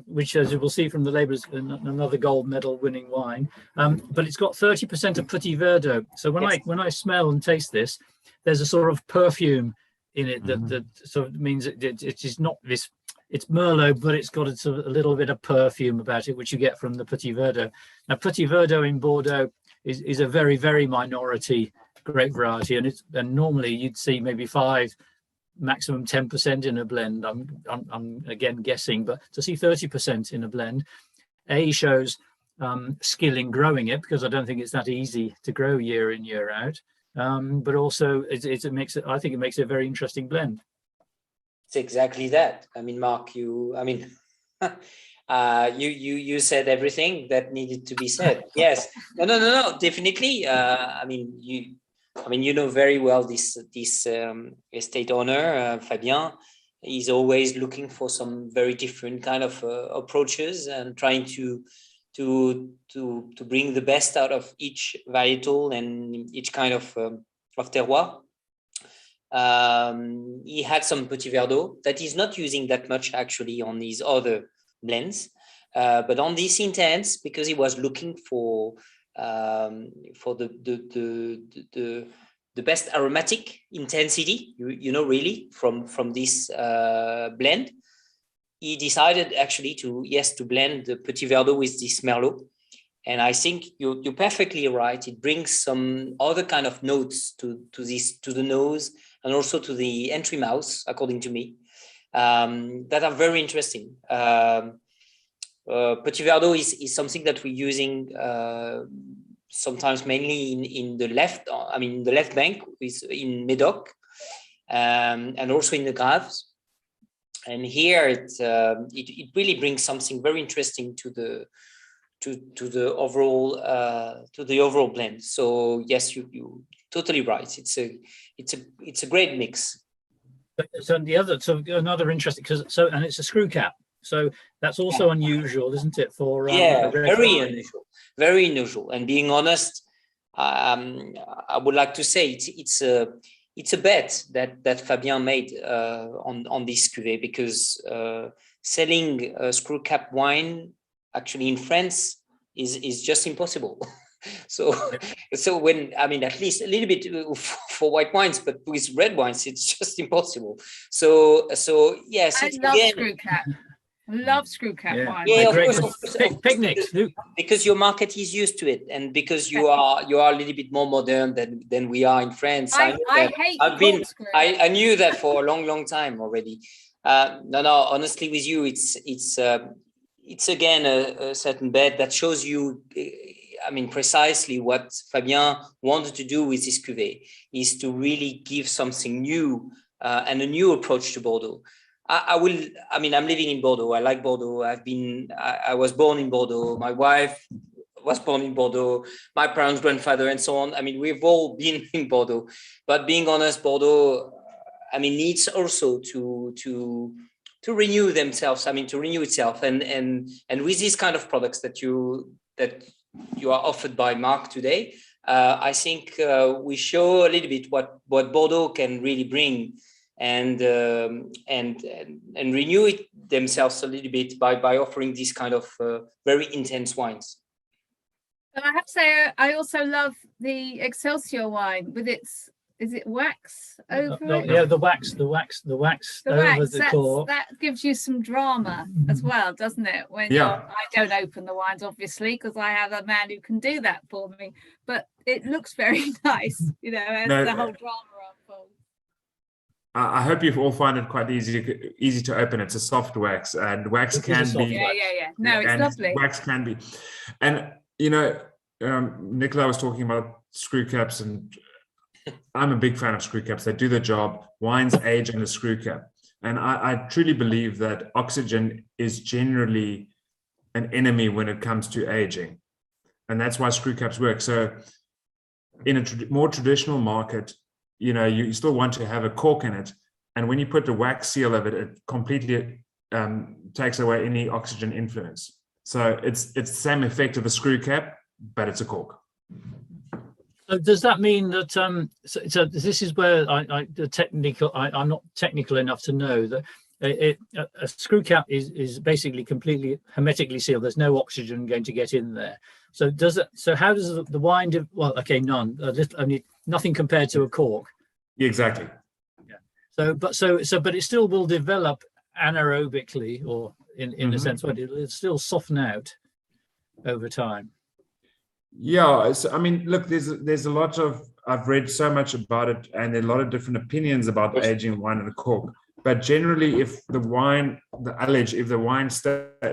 S2: which, as you will see from the label, is another gold medal winning wine, but it's got 30% of Petit Verdot. So when I smell and taste this, there's a sort of perfume in it that sort of means it is not this. It's Merlot, but it's got a little bit of perfume about it, which you get from the Petit Verdot. Now, Petit Verdot in Bordeaux is a very, very minority grape variety, and normally you'd see maybe 5, maximum 10% in a blend. I'm again guessing, but to see 30% in a blend, shows skill in growing it, because I don't think it's that easy to grow year in, year out. But also I think it makes it a very interesting blend.
S1: It's exactly that. I mean, Mark, you said everything that needed to be said. Yes. No, definitely. You know very well this estate owner, Fabien. He's always looking for some very different kind of approaches and trying to bring the best out of each varietal and each kind of terroir. He had some Petit Verdot that he's not using that much actually on his other blends, but on this Intense, because he was looking for the best aromatic intensity, really from this blend, he decided actually to blend the Petit Verdot with this Merlot. And I think you're perfectly right. It brings some other kind of notes to the nose and also to the entry mouth, according to me, that are very interesting. Petit Verdot is something that we're using sometimes mainly in the left bank, in Médoc, and also in the Graves. And here it really brings something very interesting to the overall blend. So yes, you totally right. It's a great mix.
S2: So another interesting, and it's a screw cap. So that's also unusual, isn't it? For
S1: very unusual. And being honest, I would like to say it's a bet that Fabien made on this cuvée, because selling a screw cap wine actually in France is just impossible. So when at least a little bit for white wines, but with red wines it's just impossible. So yes,
S3: I love screw cap. Love screw cap wine.
S1: Yeah, of course.
S2: Picnics.
S1: Because your market is used to it, and because you are a little bit more modern than we are in France.
S3: I
S1: knew that for a long time already. Honestly, with you, it's again a certain bet that shows you, precisely what Fabien wanted to do with this cuvée, is to really give something new and a new approach to Bordeaux. I'm living in Bordeaux. I like Bordeaux. I was born in Bordeaux. My wife was born in Bordeaux. My parents, grandfather, and so on. We've all been in Bordeaux. But being honest, Bordeaux, needs also to renew themselves. To renew itself. And with these kind of products that you are offered by Mark today, I think we show a little bit what Bordeaux can really bring. And renew it themselves a little bit by offering these kind of very intense wines.
S3: And I have to say, I also love the Excelsior wine with its, is it wax over it?
S2: Yeah, the wax over the core.
S3: That gives you some drama as well, doesn't it? When I don't open the wines, obviously, because I have a man who can do that for me. But it looks very nice, as the whole drama unfolds.
S4: I hope you all find it quite easy to open. It's a soft wax, and wax can be.
S3: Yeah. No, it's lovely.
S4: Wax can be, and Nicola was talking about screw caps, and I'm a big fan of screw caps. They do the job. Wines age in a screw cap. And I truly believe that oxygen is generally an enemy when it comes to aging. And that's why screw caps work. So in a more traditional market, you still want to have a cork in it. And when you put the wax seal of it, it completely takes away any oxygen influence. So it's the same effect of a screw cap, but it's a cork.
S2: So does that mean that so this is where I'm not technical enough to know that a screw cap is basically completely hermetically sealed. There's no oxygen going to get in there. So how does the wine none, only nothing compared to a cork.
S4: Exactly.
S2: Yeah. But it still will develop anaerobically, or in a sense, but it'll still soften out over time.
S4: Yeah, so, I mean, look, there's a lot of, I've read so much about it, and there are a lot of different opinions about the aging wine and the cork. But generally, if the wine the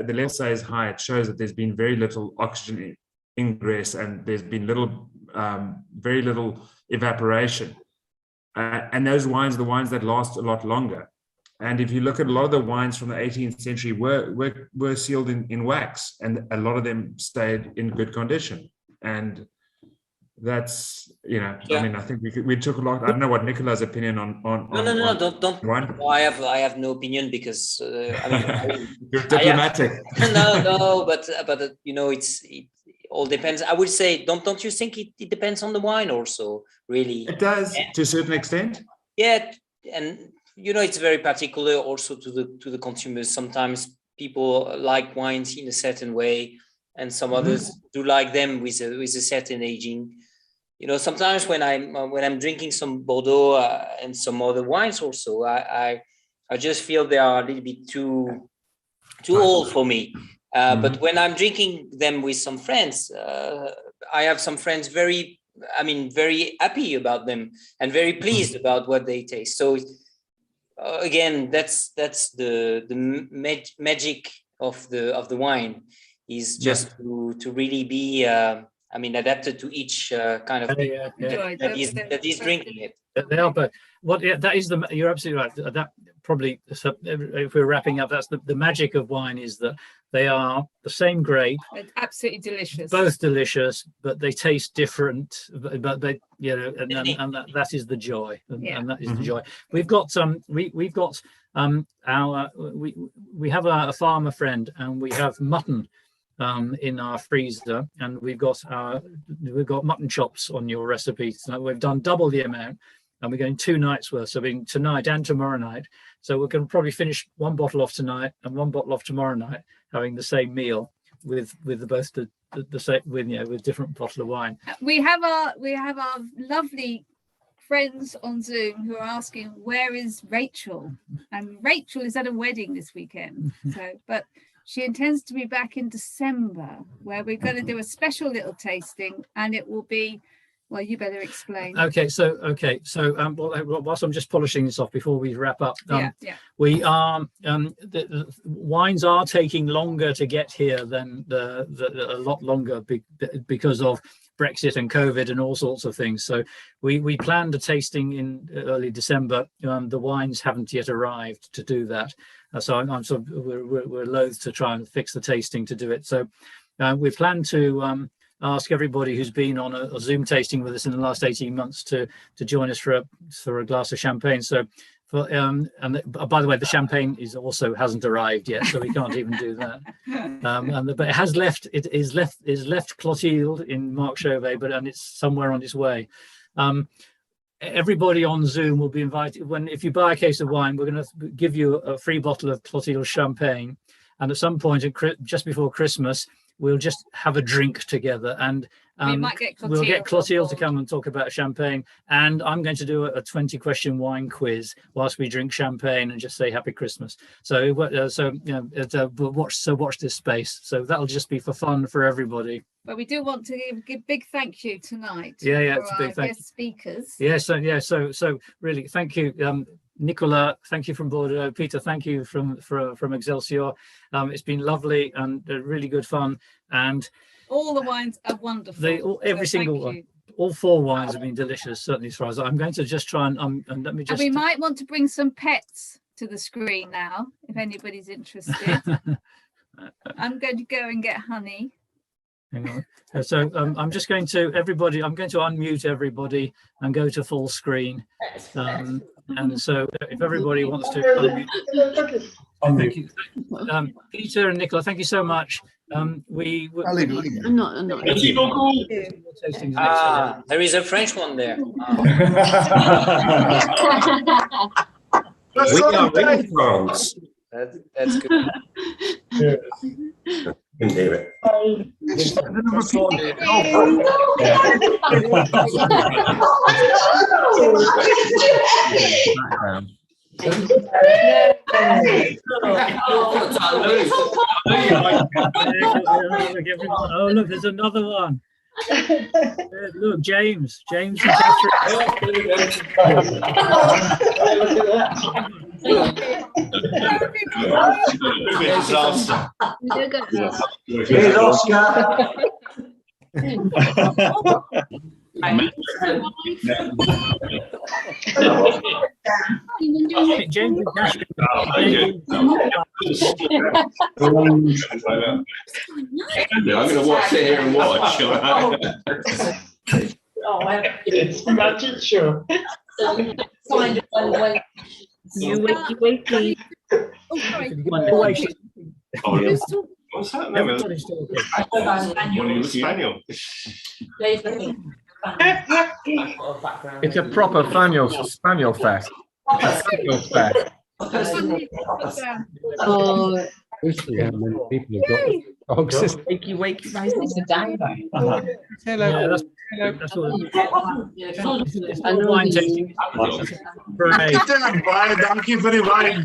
S4: level stays high, it shows that there's been very little oxygen ingress, and there's been very little evaporation. And those wines are the ones that last a lot longer. And if you look at a lot of the wines from the 18th century were sealed in wax, and a lot of them stayed in good condition. And that's, I mean, I think we took a lot. I don't know what Nicola's opinion on
S1: No, don't.
S4: Wine.
S1: No, I have no opinion because
S4: You're diplomatic.
S1: No, but it all depends. I would say, don't you think it depends on the wine also, really?
S4: It does, to a certain extent.
S1: Yeah, and it's very particular also to the consumers. Sometimes people like wines in a certain way, and some others do like them with a certain aging. Sometimes when I'm drinking some Bordeaux and some other wines also, I just feel they are a little bit too old for me. But when I'm drinking them with some friends, I have some friends very happy about them and very pleased about what they taste. So again, that's the magic of the wine, is just to really be adapted to each kind of that is drinking it.
S2: They are, but that is you're absolutely right. That probably, if we're wrapping up, that's the magic of wine, is that they are the same grape.
S3: It's absolutely delicious.
S2: Both delicious, but they taste different. But they, and that is the joy. And that is the joy. We've got we've got we have a farmer friend, and we have mutton in our freezer, and we've got mutton chops on your recipe. So we've done double the amount, and we're going 2 nights worth, so being tonight and tomorrow night. So we're going to probably finish 1 bottle off tonight and 1 bottle off tomorrow night, having the same meal with both the same, with different bottle of wine. We have
S3: our lovely friends on Zoom who are asking, where is Rachel? And Rachel is at a wedding this weekend. But she intends to be back in December, where we're going to do a special little tasting, and it will be, well, you better explain. Okay, so whilst I'm just polishing this off before we wrap up, we are the wines are taking longer to get here than a lot longer because of Brexit and COVID and all sorts of things. So we planned a tasting in early December. The wines haven't yet arrived to do that. So we're loath to try and fix the tasting to do it. So we plan to ask everybody who's been on a Zoom tasting with us in the last 18 months to join us for a glass of champagne. So and by the way, the champagne hasn't arrived yet, so we can't even do that. But it is left Clotilde in Marc Chauvet, and it's somewhere on its way. Everybody on Zoom will be invited. If you buy a case of wine, we're going to give you a free bottle of Clotilde champagne, and at some point just before Christmas, we'll just have a drink together, and we'll get Clotilde to come and talk about champagne, and I'm going to do a 20-question wine quiz whilst we drink champagne and just say Happy Christmas. So watch this space. So that'll just be for fun for everybody. But we do want to give big thank you tonight. It's a big thank you. Guest speakers. So really, thank you. Nicola, thank you from Bordeaux. Peter, thank you from Excelsior. It's been lovely and really good fun. And all the wines are wonderful.
S2: Every single one. all 4 wines have been delicious, certainly as far as I'm going to just try and let me
S3: And
S2: just.
S3: we might want to bring some pets to the screen now, if anybody's interested. I'm going to go and get honey.
S2: Hang on. So I'm just going to I'm going to unmute everybody and go to full screen. And so if everybody wants to unmute. Thank you. Peter and Nicola, thank you so much.
S5: I'm not.
S1: There is a French one there.
S6: We are in France.
S1: That's good.
S6: Can do it.
S2: Oh, look, there's another one. Look, James and Catherine.
S6: Here's Oscar.
S2: James and Catherine.
S6: I'm going to watch it here and watch.
S5: You wakey.
S3: Oh, sorry.
S6: What's happening?
S2: Everybody's talking.
S6: Spaniel.
S8: It's a proper spaniel fest. Spaniel fest.
S5: Oh,
S8: Seriously, how many people have got dogs?
S5: wakey.
S2: Hello. Yeah, that's what it's not wine tasting. Parade.
S4: Thank you for the wine.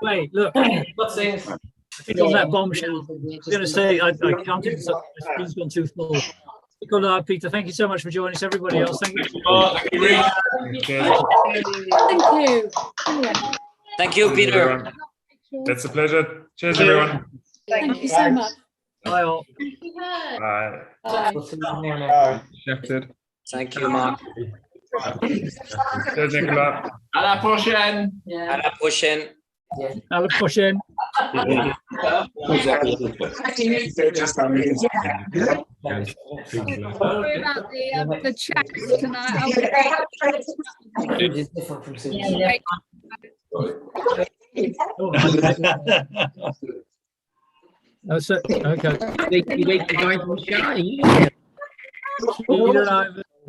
S2: Wait, look. What's this? I think on that bombshell, I was going to say I can't. It's gone too full. Nicola, Peter, thank you so much for joining us. Everybody else, thank you.
S1: Thank you, Peter.
S4: That's a pleasure. Cheers, everyone.
S3: Thank you so much.
S2: Bye all.
S4: Bye.
S1: Thank you, Mark.
S4: Cheers, Nicola.
S6: À la prochaine.
S1: À la prochaine.
S2: I'll push in.
S3: What about the chat tonight?
S2: Oh, so, okay.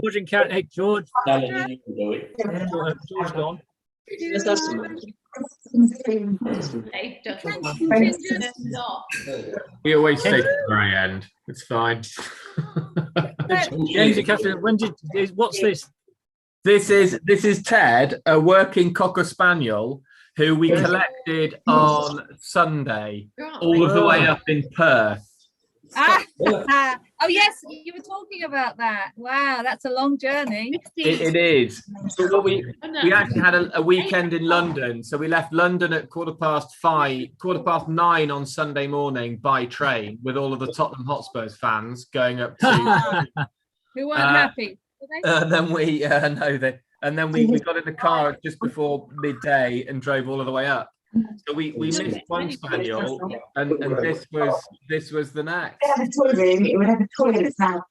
S2: George and Cat. Hey, George. George's gone.
S8: We always stay to the very end. It's fine.
S2: James and Catherine, what's this?
S8: This is Ted, a working Cocker Spaniel who we collected on Sunday, all of the way up in Perth.
S3: Oh yes, you were talking about that. Wow, that's a long journey.
S8: It is. So we actually had a weekend in London. So we left London at 9:15 on Sunday morning by train with all of the Tottenham Hotspurs fans going up to.
S3: Who weren't happy.
S8: Then we we got in the car just before midday and drove all of the way up. So we missed one spaniel, and this was the next.
S9: It would have a toilet now.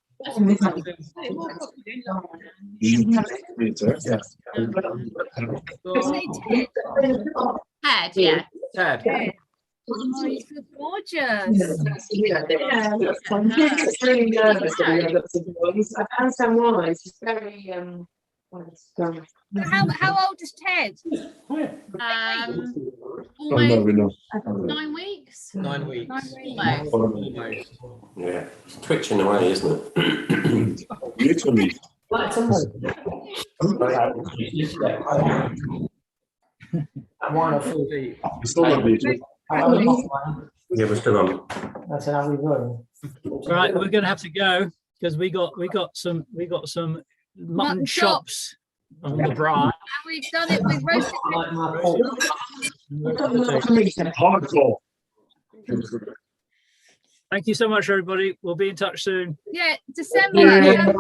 S5: Ted, yeah.
S8: Ted.
S3: Oh, he's so gorgeous.
S9: It's really nervous. I found some wine. It's very
S3: How old is Ted?
S5: Almost 9 weeks.
S8: 9 weeks.
S5: Almost.
S6: Yeah, it's twitching away, isn't it?
S9: literally.
S6: Yeah, we're still on.
S2: Right, we're going to have to go because we got some mutton chops on the braai.
S3: And we've done it with roasted
S9: Hardcore.
S2: Thank you so much, everybody. We'll be in touch soon.
S3: Yeah, December.
S9: Yeah.